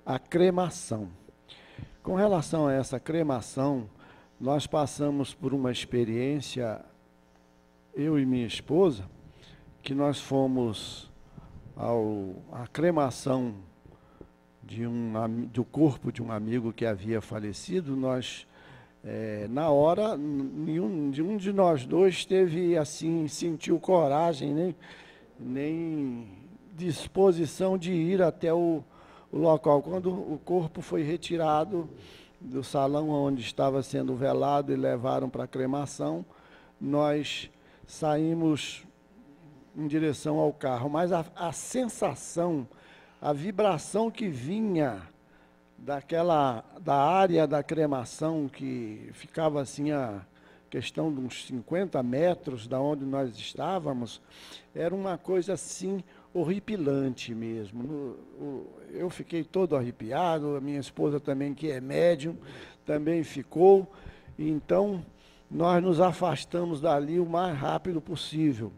à cremação. Com relação a essa cremação, nós passamos por uma experiência, eu e minha esposa, que nós fomos à cremação do corpo de um amigo que havia falecido. Nós, na hora, nenhum de nós dois teve, assim, sentiu coragem, nem disposição de ir até o local. Quando o corpo foi retirado do salão onde estava sendo velado e levaram para a cremação, nós saímos em direção ao carro, mas a sensação, a vibração que vinha da área da cremação, que ficava assim a questão de uns 50 metros da onde nós estávamos, era uma coisa assim horripilante mesmo. Eu fiquei todo arrepiado, a minha esposa também, que é médium, também ficou. Então, nós nos afastamos dali o mais rápido possível.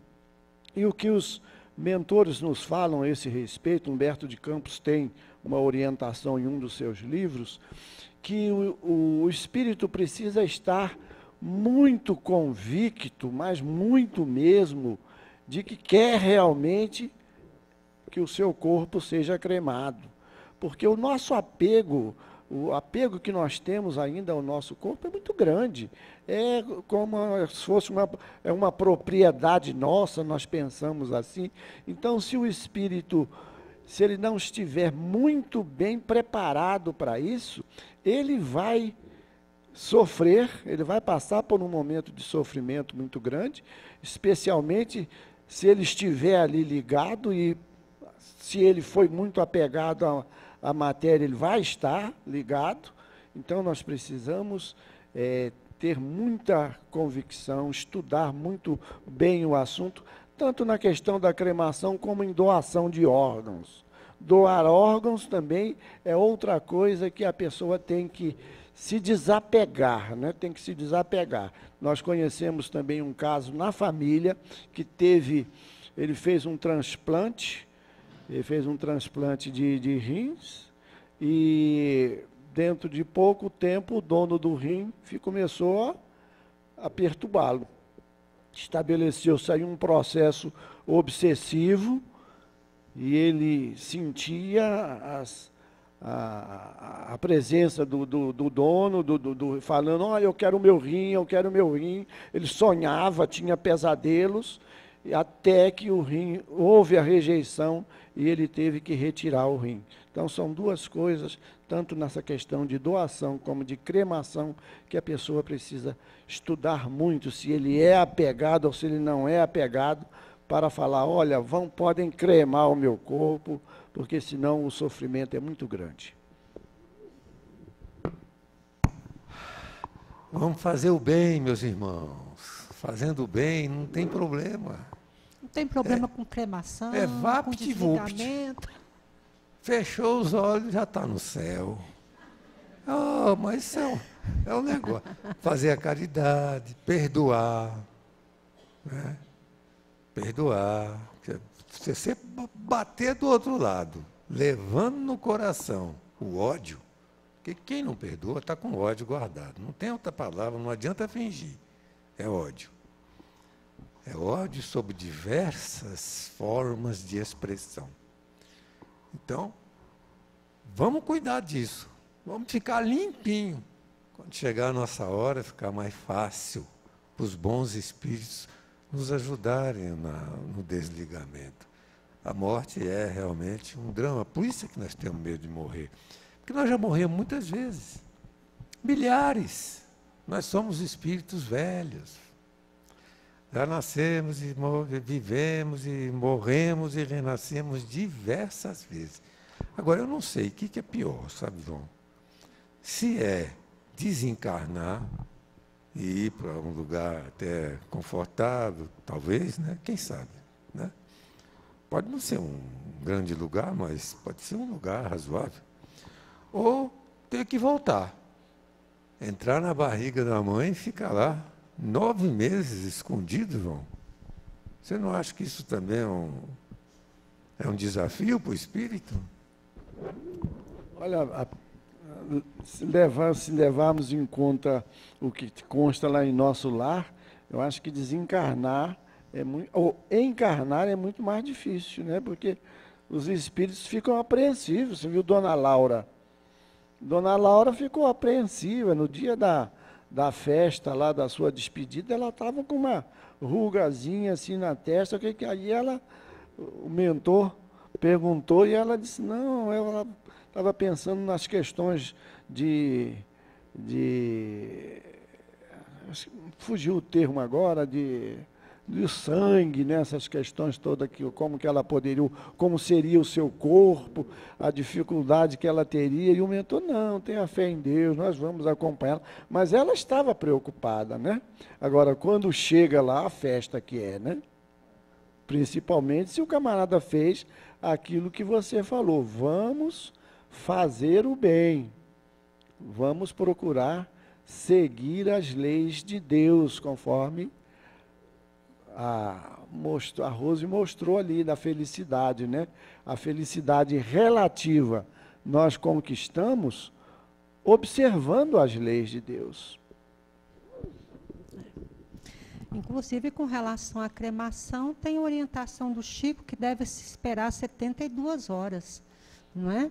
E o que os mentores nos falam a esse respeito, Humberto de Campos tem uma orientação em um dos seus livros, que o espírito precisa estar muito convicto, mas muito mesmo, de que quer realmente que o seu corpo seja cremado. Porque o nosso apego, o apego que nós temos ainda ao nosso corpo é muito grande. É como se fosse uma propriedade nossa, nós pensamos assim. Então, se o espírito, se ele não estiver muito bem preparado para isso, ele vai sofrer, ele vai passar por um momento de sofrimento muito grande, especialmente se ele estiver ali ligado, e se ele foi muito apegado à matéria, ele vai estar ligado. Então, nós precisamos ter muita convicção, estudar muito bem o assunto, tanto na questão da cremação como em doação de órgãos. Doar órgãos também é outra coisa que a pessoa tem que se desapegar, né? Tem que se desapegar. Nós conhecemos também um caso na família que ele fez um transplante, de rins, e dentro de pouco tempo o dono do rim começou a perturbá-lo. Estabeleceu-se aí um processo obsessivo, e ele sentia a presença do dono, falando, olha, eu quero o meu rim, eu quero o meu rim. Ele sonhava, tinha pesadelos, até que o rim, houve a rejeição e ele teve que retirar o rim. Então, são duas coisas, tanto nessa questão de doação como de cremação, que a pessoa precisa estudar muito, se ele é apegado ou se ele não é apegado, para falar, olha, podem cremar o meu corpo, porque senão o sofrimento é muito grande. Vamos fazer o bem, meus irmãos. Fazendo o bem, não tem problema. Não tem problema com cremação, com desligamento. Fechou os olhos, já está no céu. Oh, mas isso é um negócio. Fazer a caridade, perdoar, né? Perdoar. Se você bater do outro lado, levando no coração o ódio, porque quem não perdoa está com ódio guardado. Não tem outra palavra, não adianta fingir. É ódio. É ódio sob diversas formas de expressão. Então, vamos cuidar disso. Vamos ficar limpinho. Quando chegar a nossa hora, ficar mais fácil para os bons espíritos nos ajudarem no desligamento. A morte é realmente um drama. Por isso é que nós temos medo de morrer. Porque nós já morremos muitas vezes. Milhares. Nós somos espíritos velhos. Já nascemos e vivemos e morremos e renascemos diversas vezes. Agora, eu não sei o que é pior, sabe, João? Se é desencarnar e ir para um lugar até confortável, talvez, né? Quem sabe, né? Pode não ser um grande lugar, mas pode ser um lugar razoável. Ou ter que voltar. Entrar na barriga da mãe e ficar lá 9 meses escondido, João. Você não acha que isso também é um desafio para o espírito? Olha, se levarmos em conta o que consta lá em nosso lar, eu acho que desencarnar ou encarnar é muito mais difícil, né? Porque os espíritos ficam apreensivos. Você viu Dona Laura? Dona Laura ficou apreensiva no dia da festa lá, da sua despedida. Ela estava com uma rugazinha assim na testa, que aí o mentor perguntou e ela disse, não, ela estava pensando nas questões fugiu o termo agora, de do sangue, né? Essas questões todas, como que ela poderia, como seria o seu corpo, a dificuldade que ela teria, e o mentor, não, tenha fé em Deus, nós vamos acompanhá-la. Mas ela estava preocupada, né? Agora, quando chega lá, a festa que é, né? Principalmente se o camarada fez aquilo que você falou, vamos fazer o bem, vamos procurar seguir as leis de Deus, conforme a Rose mostrou ali da felicidade, né? A felicidade relativa nós conquistamos observando as leis de Deus. Inclusive, com relação à cremação, tem orientação do Chico que deve se esperar 72 horas, não é?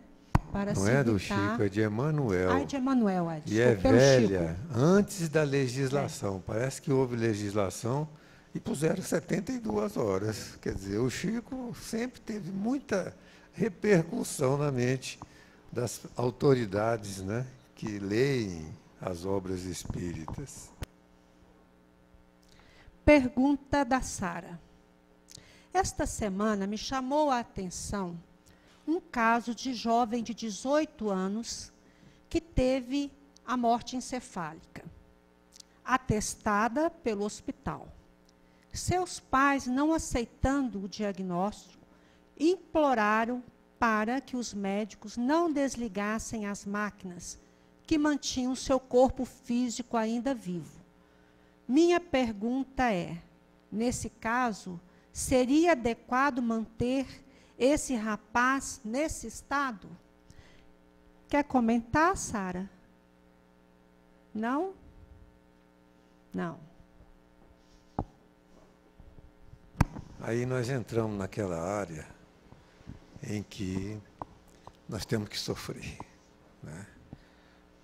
Para não se é evitar... do Chico, é de Emmanuel. Ah, é de Emmanuel, e é velha, antes da legislação. Parece que houve legislação e puseram 72 horas. Quer dizer, o Chico sempre teve muita repercussão na mente das autoridades, né, que leem as obras espíritas. Pergunta da Sara. Esta semana me chamou a atenção um caso de jovem de 18 anos que teve a morte encefálica, atestada pelo hospital. Seus pais, não aceitando o diagnóstico, imploraram para que os médicos não desligassem as máquinas que mantinham seu corpo físico ainda vivo. Minha pergunta é, nesse caso, seria adequado manter esse rapaz nesse estado? Quer comentar, Sara? Não? Não. Aí nós entramos naquela área em que nós temos que sofrer, né?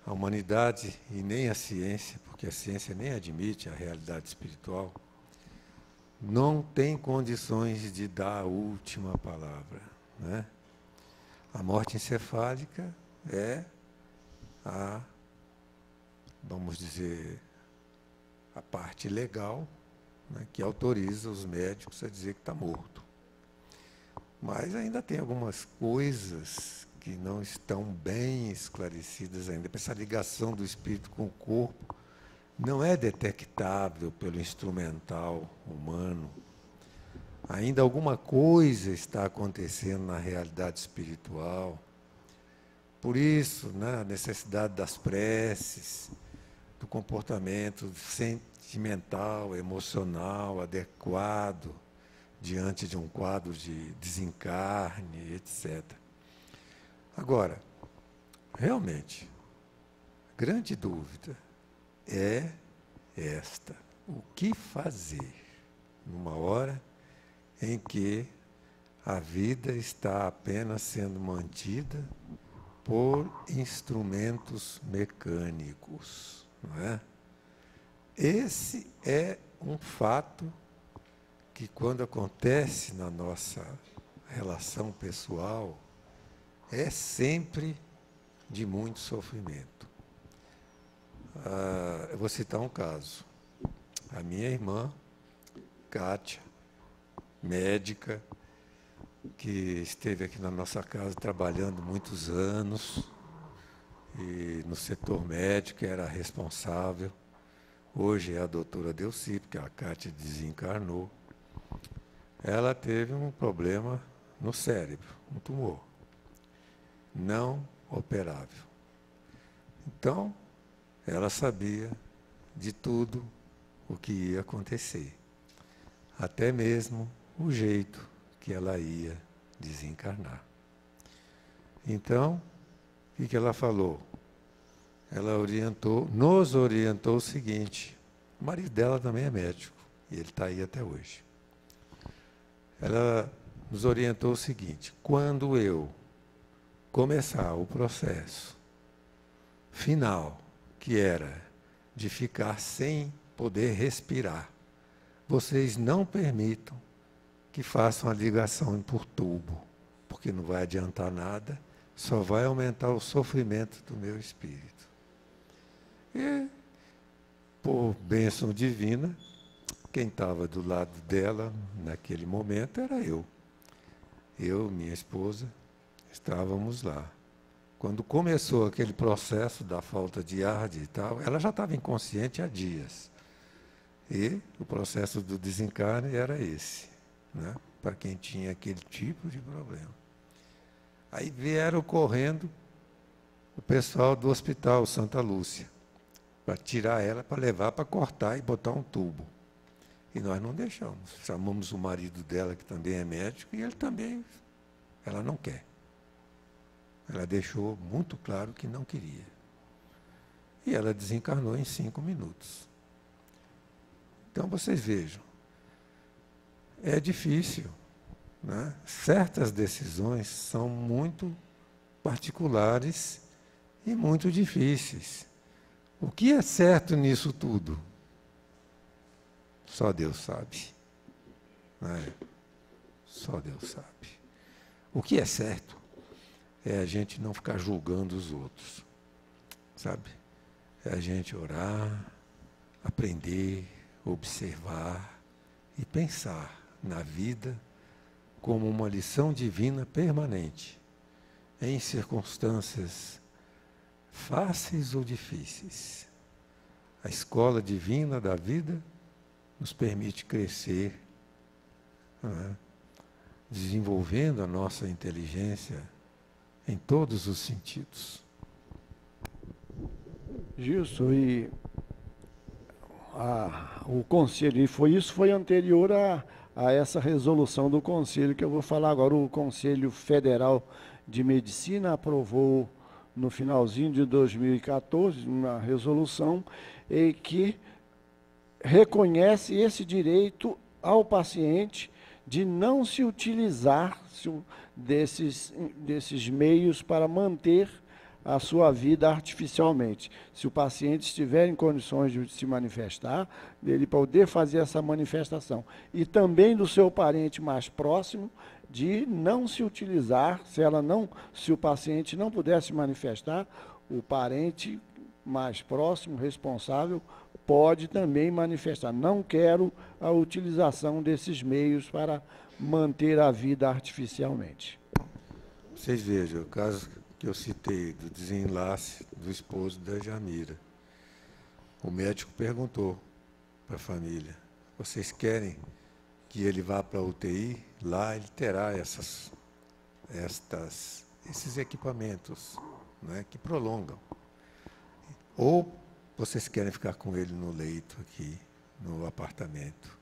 A humanidade e nem a ciência, porque a ciência nem admite a realidade espiritual, não tem condições de dar a última palavra, né? A morte encefálica é vamos dizer, a parte legal, né, que autoriza os médicos a dizer que está morto. Mas ainda tem algumas coisas que não estão bem esclarecidas ainda. Essa ligação do espírito com o corpo não é detectável pelo instrumental humano. Ainda alguma coisa está acontecendo na realidade espiritual. Por isso, né, a necessidade das preces, do comportamento sentimental, emocional, adequado, diante de um quadro de desencarne, etc. Agora, realmente, a grande dúvida é esta: o que fazer numa hora em que a vida está apenas sendo mantida por instrumentos mecânicos, não é? Esse é um fato que, quando acontece na nossa relação pessoal, é sempre de muito sofrimento. Eu vou citar um caso. A minha irmã, Kátia, médica, que esteve aqui na nossa casa trabalhando muitos anos, e no setor médico era responsável. Hoje é a doutora Delci, porque a Kátia desencarnou. Ela teve um problema no cérebro, um tumor não operável. Então, ela sabia de tudo o que ia acontecer, até mesmo o jeito que ela ia desencarnar. Então, o que ela falou? Ela nos orientou o seguinte: o marido dela também é médico, e ele está aí até hoje. Ela nos orientou o seguinte: quando eu começar o processo final, que era de ficar sem poder respirar, vocês não permitam que façam a ligação por tubo, porque não vai adiantar nada, só vai aumentar o sofrimento do meu espírito. E, por bênção divina, quem estava do lado dela naquele momento era eu. Eu, minha esposa, estávamos lá. Quando começou aquele processo da falta de ar e tal, ela já estava inconsciente há dias. E o processo do desencarne era esse, né? Para quem tinha aquele tipo de problema. Aí vieram correndo o pessoal do hospital Santa Lúcia, para tirar ela, para levar, para cortar e botar um tubo. E nós não deixamos. Chamamos o marido dela, que também é médico, e ele também, ela não quer. Ela deixou muito claro que não queria. E ela desencarnou em 5 minutos. Então, vocês vejam, é difícil, né? Certas decisões são muito particulares e muito difíceis. O que é certo nisso tudo? Só Deus sabe. Né? Só Deus sabe. O que é certo é a gente não ficar julgando os outros, sabe? É a gente orar, aprender, observar e pensar na vida como uma lição divina permanente, em circunstâncias fáceis ou difíceis. A escola divina da vida nos permite crescer, né? Desenvolvendo a nossa inteligência em todos os sentidos. Gilson, e o conselho, e foi anterior a essa resolução do conselho que eu vou falar agora. O Conselho Federal de Medicina aprovou no finalzinho de 2014 uma resolução que reconhece esse direito ao paciente de não se utilizar desses meios para manter a sua vida artificialmente. Se o paciente estiver em condições de se manifestar, dele poder fazer essa manifestação. E também do seu parente mais próximo, de não se utilizar, se o paciente não puder se manifestar, o parente mais próximo, responsável, pode também manifestar. Não quero a utilização desses meios para manter a vida artificialmente. Vocês vejam, o caso que eu citei do desenlace do esposo da Jamira. O médico perguntou para a família: vocês querem que ele vá para a UTI? Lá ele terá esses equipamentos, né, que prolongam. Ou vocês querem ficar com ele no leito aqui, no apartamento?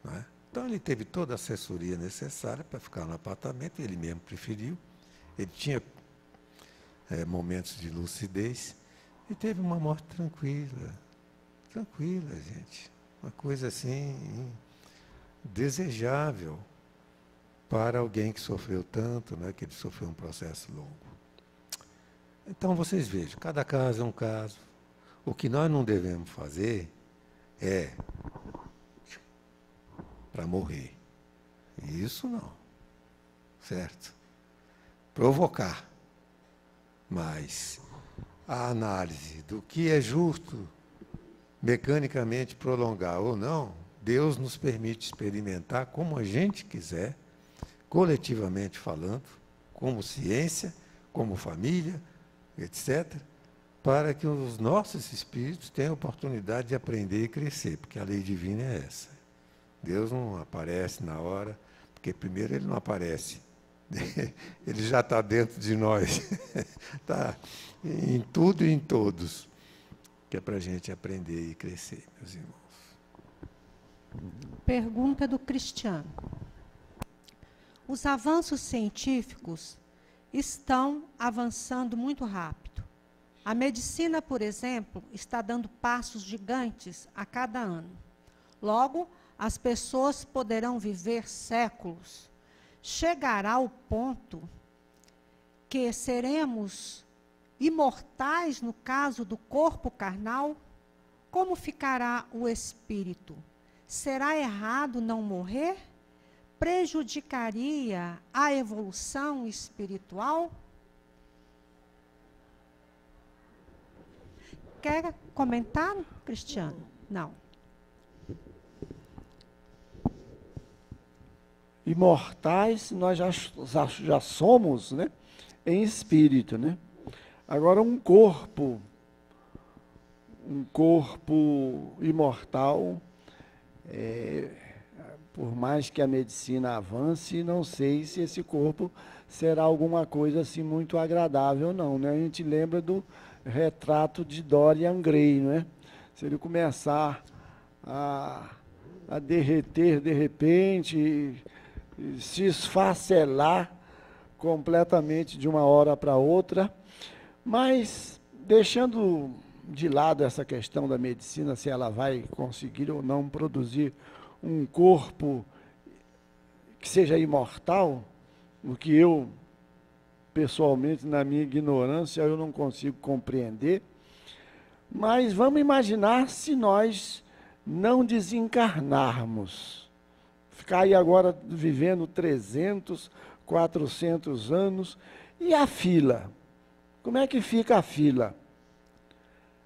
Né? Então ele teve toda a assessoria necessária para ficar no apartamento, ele mesmo preferiu. Ele tinha momentos de lucidez e teve uma morte tranquila, gente. Uma coisa assim desejável para alguém que sofreu tanto, né, que ele sofreu um processo longo. Então vocês vejam, cada caso é um caso. O que nós não devemos fazer é para morrer. Isso não. Certo? Provocar. Mas a análise do que é justo mecanicamente prolongar ou não, Deus nos permite experimentar como a gente quiser, coletivamente falando, como ciência, como família, etc., para que os nossos espíritos tenham a oportunidade de aprender e crescer, porque a lei divina é essa. Deus não aparece na hora, porque primeiro ele não aparece, ele já está dentro de nós, está em tudo e em todos, que é para a gente aprender e crescer, meus irmãos. Pergunta do Cristiano. Os avanços científicos estão avançando muito rápido. A medicina, por exemplo, está dando passos gigantes a cada ano. Logo, as pessoas poderão viver séculos. Chegará o ponto que seremos imortais no caso do corpo carnal? Como ficará o espírito? Será errado não morrer? Prejudicaria a evolução espiritual? Quer comentar, Cristiano? Não. imortais, nós já somos, né, em espírito, né? Agora, um corpo imortal, por mais que a medicina avance, não sei se esse corpo será alguma coisa assim muito agradável, não, né? A gente lembra do retrato de Dorian Gray, né? Se ele começar a derreter de repente, e se esfacelar completamente de uma hora para outra. Mas, deixando de lado essa questão da medicina, se ela vai conseguir ou não produzir um corpo que seja imortal, o que eu, pessoalmente, na minha ignorância, eu não consigo compreender. Mas vamos imaginar se nós não desencarnarmos. Ficar aí agora vivendo 300, 400 anos. E a fila? Como é que fica a fila?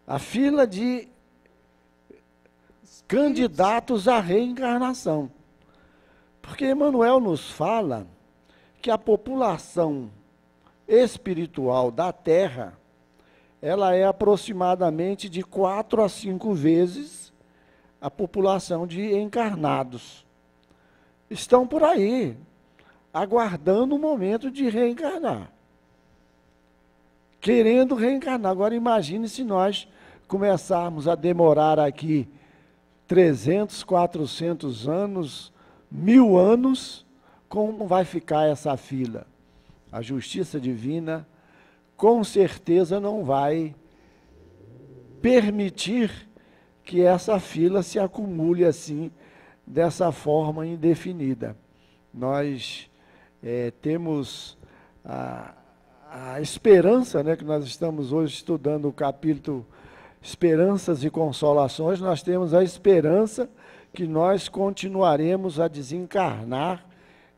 A fila de candidatos à reencarnação. Porque Emmanuel nos fala que a população espiritual da Terra, ela é aproximadamente de 4 a 5 vezes a população de encarnados. Estão por aí, aguardando o momento de reencarnar. Querendo reencarnar. Agora imagine se nós começarmos a demorar aqui 300, 400 anos, 1000 anos, como vai ficar essa fila? A justiça divina, com certeza, não vai permitir que essa fila se acumule assim, dessa forma indefinida. Nós temos a esperança, né, que nós estamos hoje estudando o capítulo Esperanças e Consolações, nós temos a esperança que nós continuaremos a desencarnar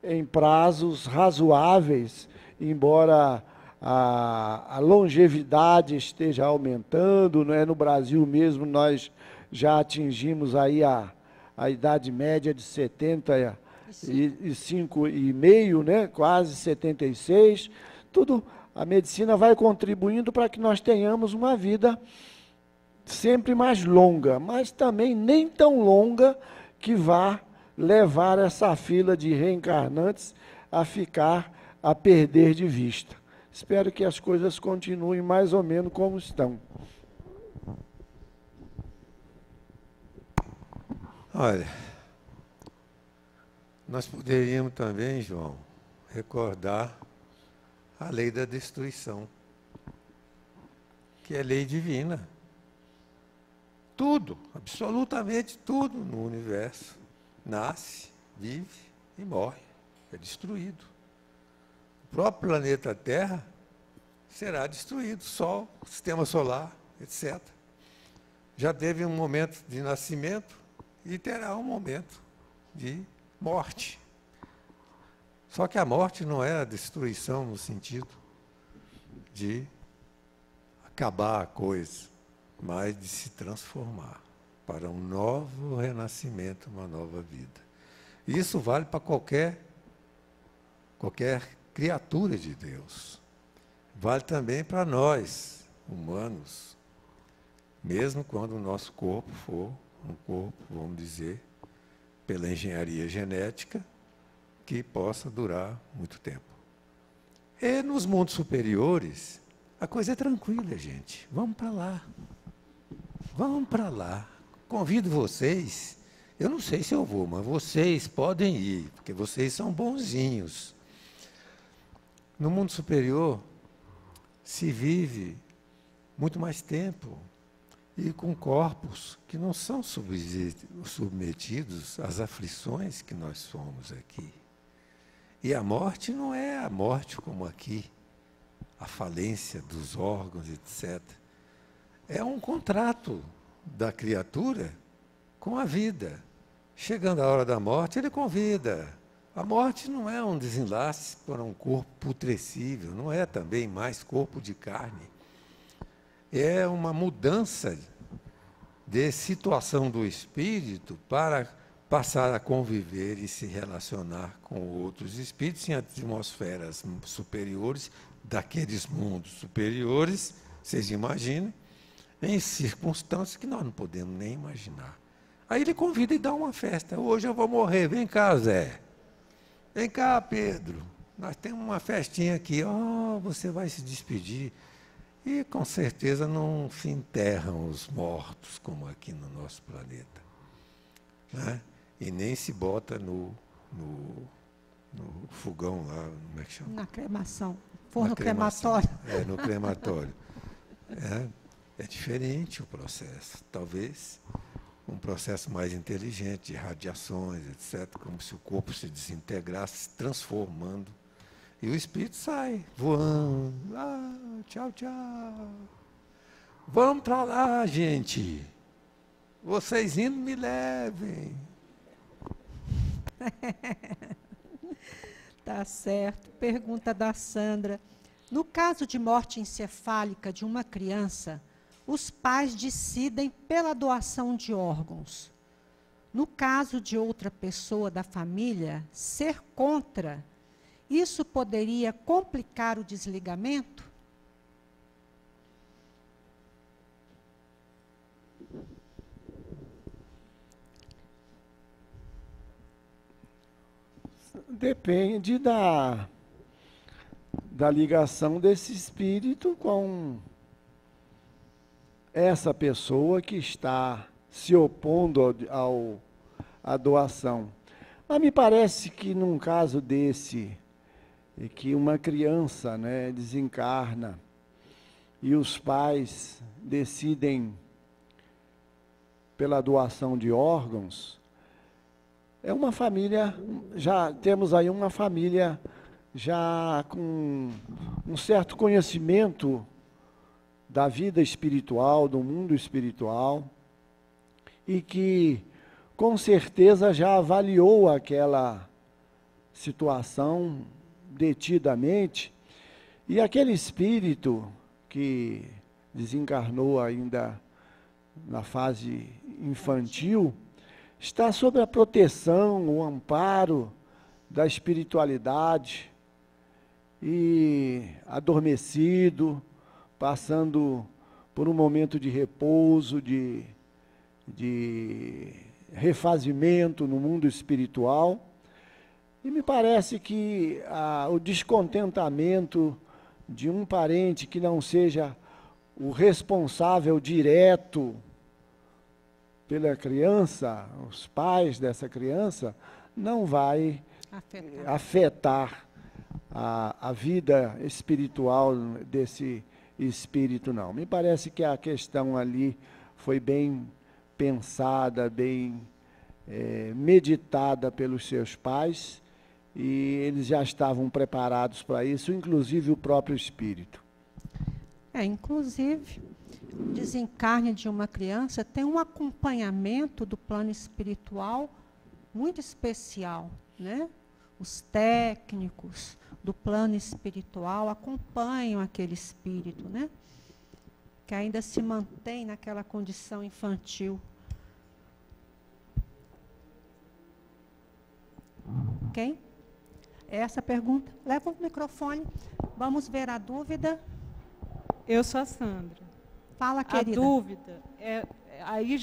em prazos razoáveis, embora a longevidade esteja aumentando, não é? No Brasil mesmo nós já atingimos aí a idade média de 75,5, né? Quase 76. Tudo, a medicina vai contribuindo para que nós tenhamos uma vida sempre mais longa, mas também nem tão longa que vá levar essa fila de reencarnantes a perder de vista. Espero que as coisas continuem mais ou menos como estão. Olha, nós poderíamos também, João, recordar a lei da destruição, que é lei divina. Tudo, absolutamente tudo no universo nasce, vive e morre, é destruído. O próprio planeta Terra será destruído, Sol, Sistema Solar, etc. Já teve um momento de nascimento e terá um momento de morte. Só que a morte não é a destruição no sentido de acabar a coisa, mas de se transformar para um novo renascimento, uma nova vida. Isso vale para qualquer criatura de Deus. Vale também para nós, humanos, mesmo quando o nosso corpo for um corpo, vamos dizer, pela engenharia genética, que possa durar muito tempo. E nos mundos superiores, a coisa é tranquila, gente. Vamos para lá. Vamos para lá. Convido vocês. Eu não sei se eu vou, mas vocês podem ir, porque vocês são bonzinhos. No mundo superior, se vive muito mais tempo e com corpos que não são submetidos às aflições que nós somos aqui. E a morte não é a morte como aqui, a falência dos órgãos, etc. É um contrato da criatura com a vida. Chegando a hora da morte, ele convida. A morte não é um desenlace para um corpo putrescível, não é também mais corpo de carne. É uma mudança de situação do espírito para passar a conviver e se relacionar com outros espíritos em atmosferas superiores, daqueles mundos superiores, vocês imaginam, em circunstâncias que nós não podemos nem imaginar. Aí ele convida e dá uma festa. Hoje eu vou morrer, vem cá, Zé. Vem cá, Pedro. Nós temos uma festinha aqui. Oh, você vai se despedir. E com certeza não se enterram os mortos, como aqui no nosso planeta. Né? E nem se bota no fogão lá, como é que chama? Na cremação. Forno cremação. crematório. No crematório. É diferente o processo. Talvez um processo mais inteligente, de radiações, etc., como se o corpo se desintegrasse, se transformando. E o espírito sai voando. Tchau, tchau. Vamos para lá, gente. Vocês indo, me levem. Tá certo. Pergunta da Sandra. No caso de morte encefálica de uma criança, os pais decidem pela doação de órgãos. No caso de outra pessoa da família ser contra, isso poderia complicar o desligamento? Depende da ligação desse espírito com essa pessoa que está se opondo à doação. Mas me parece que num caso desse, que uma criança, né, desencarna e os pais decidem pela doação de órgãos, é uma família, já temos aí uma família já com um certo conhecimento da vida espiritual, do mundo espiritual, e que com certeza já avaliou aquela situação detidamente, e aquele espírito que desencarnou ainda na fase infantil, está sob a proteção, o amparo da espiritualidade e adormecido, passando por um momento de repouso, de refazimento no mundo espiritual. E me parece que o descontentamento de um parente que não seja o responsável direto pela criança, os pais dessa criança, não vai afetar a vida espiritual desse espírito, não. Me parece que a questão ali foi bem pensada, bem meditada pelos seus pais, e eles já estavam preparados para isso, inclusive o próprio espírito. Inclusive, o desencarne de uma criança tem um acompanhamento do plano espiritual muito especial, né? Os técnicos do plano espiritual acompanham aquele espírito, né? Que ainda se mantém naquela condição infantil. Ok? Essa pergunta. Leva o microfone. Vamos ver a dúvida. Eu sou a Sandra. Fala, querida. A dúvida, aí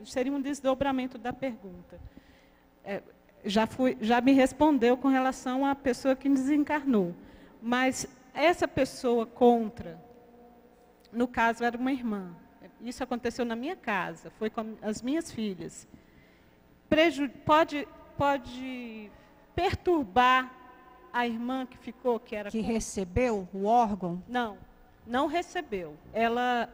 seria um desdobramento da pergunta. Já me respondeu com relação à pessoa que desencarnou. Mas essa pessoa contra, no caso, era uma irmã. Isso aconteceu na minha casa, foi com as minhas filhas. Pode perturbar a irmã que ficou, que era... Que recebeu o órgão? Não recebeu. Ela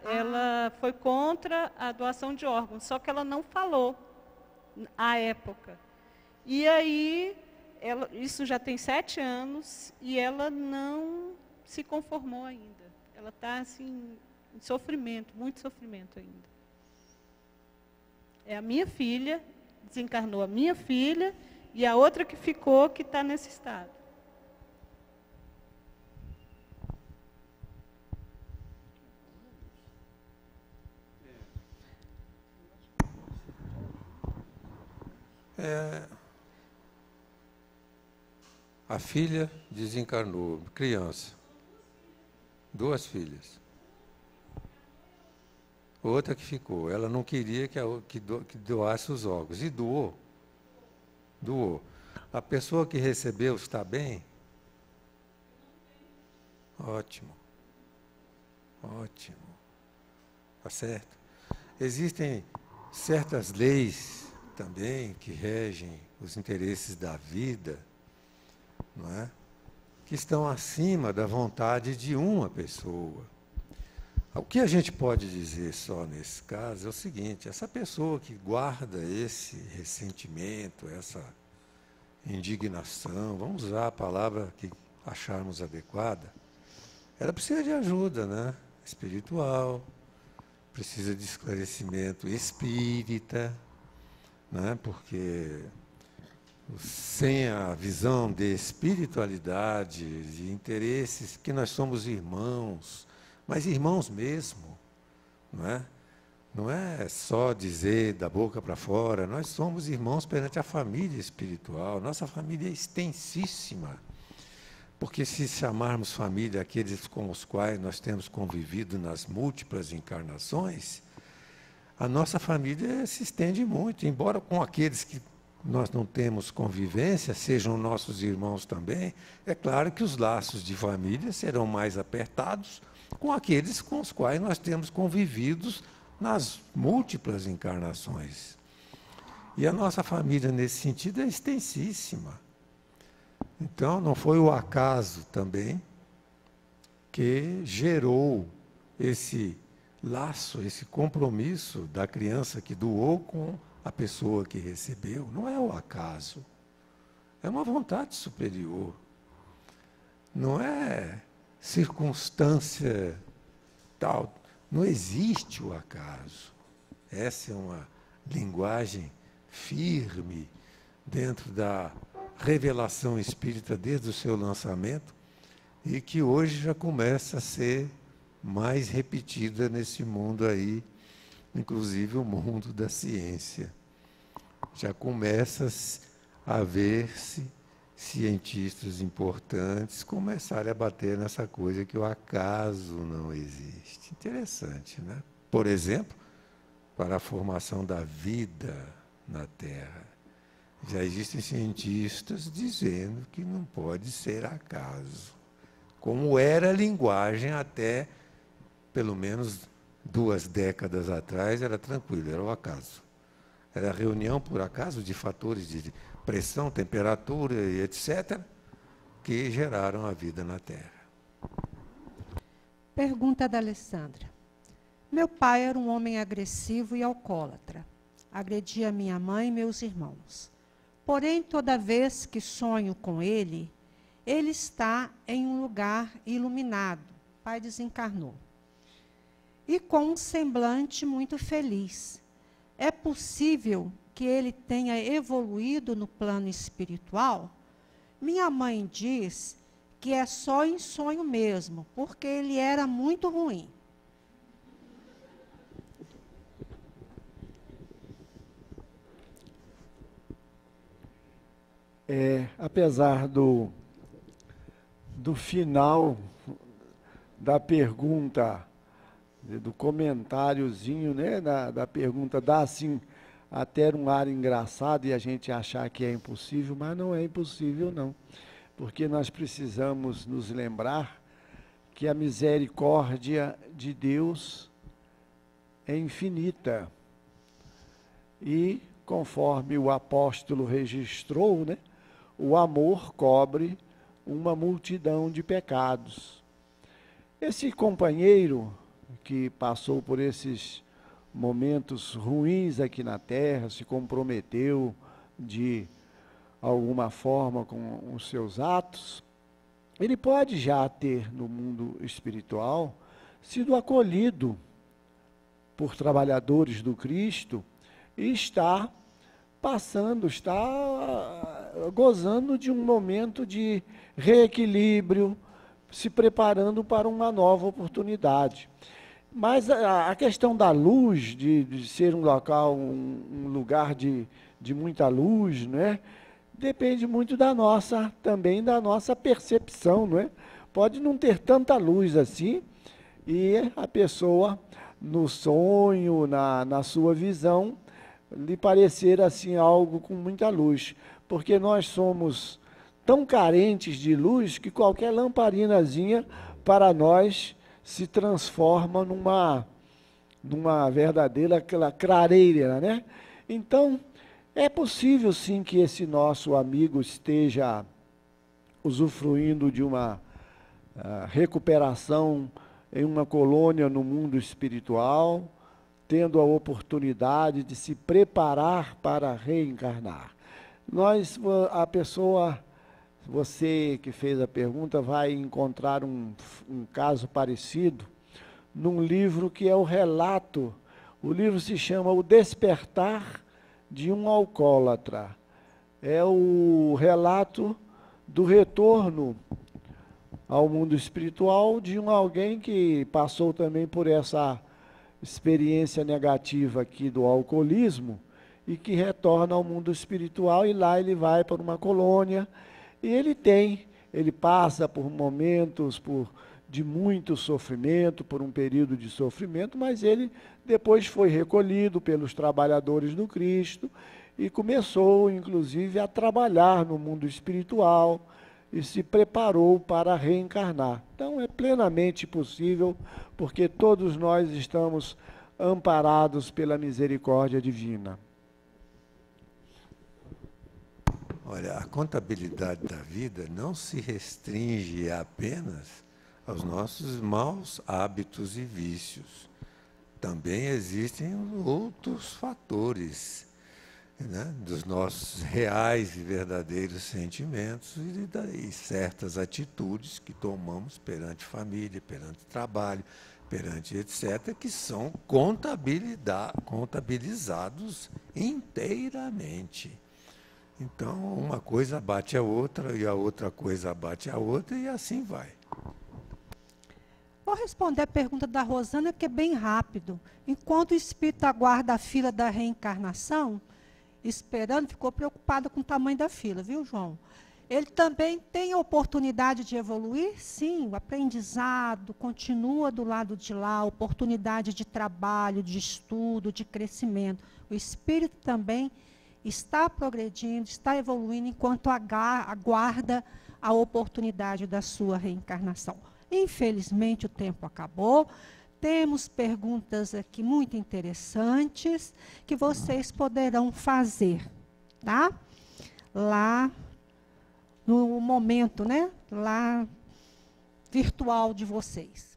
foi contra a doação de órgãos, só que ela não falou à época. E aí, isso já tem 7 anos, e ela não se conformou ainda. Ela está assim, em sofrimento, muito sofrimento ainda. É a minha filha, desencarnou a minha filha, e a outra que ficou, que está nesse estado. A filha desencarnou, criança. 2 filhas. Outra que ficou. Ela não queria que doasse os órgãos. E doou. Doou. A pessoa que recebeu está bem? Ótimo. Ótimo. Tá certo? Existem certas leis também que regem os interesses da vida, não é? Que estão acima da vontade de uma pessoa. O que a gente pode dizer só nesse caso é o seguinte: essa pessoa que guarda esse ressentimento, essa indignação, vamos usar a palavra que acharmos adequada, ela precisa de ajuda, né? Espiritual, precisa de esclarecimento espírita, né? Porque sem a visão de espiritualidade, de interesses, que nós somos irmãos, mas irmãos mesmo, não é? Não é só dizer da boca para fora, nós somos irmãos perante a família espiritual, nossa família é extensíssima, porque se chamarmos família aqueles com os quais nós temos convivido nas múltiplas encarnações, a nossa família se estende muito, embora com aqueles que nós não temos convivência, sejam nossos irmãos também, é claro que os laços de família serão mais apertados com aqueles com os quais nós temos convivido nas múltiplas encarnações. E a nossa família, nesse sentido, é extensíssima. Então, não foi o acaso também que gerou esse laço, esse compromisso da criança que doou com a pessoa que recebeu. Não é o acaso. É uma vontade superior. Não é circunstância tal. Não existe o acaso. Essa é uma linguagem firme dentro da revelação espírita desde o seu lançamento e que hoje já começa a ser mais repetida nesse mundo aí, inclusive o mundo da ciência. Já começa a ver-se cientistas importantes começarem a bater nessa coisa que o acaso não existe. Interessante, né? Por exemplo, para a formação da vida na Terra. Já existem cientistas dizendo que não pode ser acaso. Como era a linguagem até, pelo menos 2 décadas atrás, era tranquilo, era o acaso. Era a reunião, por acaso, de fatores de pressão, temperatura e etc., que geraram a vida na Terra. Pergunta da Alessandra. Meu pai era um homem agressivo e alcoólatra. Agredia minha mãe e meus irmãos. Porém, toda vez que sonho com ele, ele está em um lugar iluminado. O pai desencarnou. E com um semblante muito feliz. É possível que ele tenha evoluído no plano espiritual? Minha mãe diz que é só em sonho mesmo, porque ele era muito ruim. Apesar do final da pergunta, do comentáriozinho, né, da pergunta, dá assim até um ar engraçado e a gente achar que é impossível, mas não é impossível não, porque nós precisamos nos lembrar que a misericórdia de Deus é infinita e, conforme o apóstolo registrou, né, o amor cobre uma multidão de pecados. Esse companheiro que passou por esses momentos ruins aqui na Terra, se comprometeu de alguma forma com os seus atos, ele pode já ter no mundo espiritual sido acolhido por trabalhadores do Cristo e está gozando de um momento de reequilíbrio, se preparando para uma nova oportunidade. Mas a questão da luz, de ser um local, um lugar de de muita luz, não é? Depende muito também da nossa percepção, não é? Pode não ter tanta luz assim, e a pessoa, no sonho, na sua visão, lhe parecer assim algo com muita luz. Porque nós somos tão carentes de luz que qualquer lamparinazinha para nós se transforma numa verdadeira clareira, né? Então, é possível sim que esse nosso amigo esteja usufruindo de uma recuperação em uma colônia no mundo espiritual, tendo a oportunidade de se preparar para reencarnar. A pessoa, você que fez a pergunta, vai encontrar um caso parecido num livro que é o relato. O livro se chama O Despertar de um Alcoólatra. É o relato do retorno ao mundo espiritual de alguém que passou também por essa experiência negativa aqui do alcoolismo e que retorna ao mundo espiritual, e lá ele vai para uma colônia e ele passa por momentos de muito sofrimento, por um período de sofrimento, mas ele depois foi recolhido pelos trabalhadores do Cristo e começou, inclusive, a trabalhar no mundo espiritual e se preparou para reencarnar. Então, é plenamente possível, porque todos nós estamos amparados pela misericórdia divina. Olha, a contabilidade da vida não se restringe apenas aos nossos maus hábitos e vícios. Também existem outros fatores, né, dos nossos reais e verdadeiros sentimentos e certas atitudes que tomamos perante família, perante trabalho, perante etc., que são contabilizados inteiramente. Então, uma coisa abate a outra, e a outra coisa abate a outra, e assim vai. Vou responder a pergunta da Rosana, porque é bem rápido. Enquanto o espírito aguarda a fila da reencarnação, esperando, ficou preocupado com o tamanho da fila, viu, João? Ele também tem a oportunidade de evoluir? Sim, o aprendizado continua do lado de lá, oportunidade de trabalho, de estudo, de crescimento. O espírito também está progredindo, está evoluindo, enquanto aguarda a oportunidade da sua reencarnação. Infelizmente, o tempo acabou. Temos perguntas aqui muito interessantes que vocês poderão fazer, tá? Lá no momento, né? Lá virtual de vocês.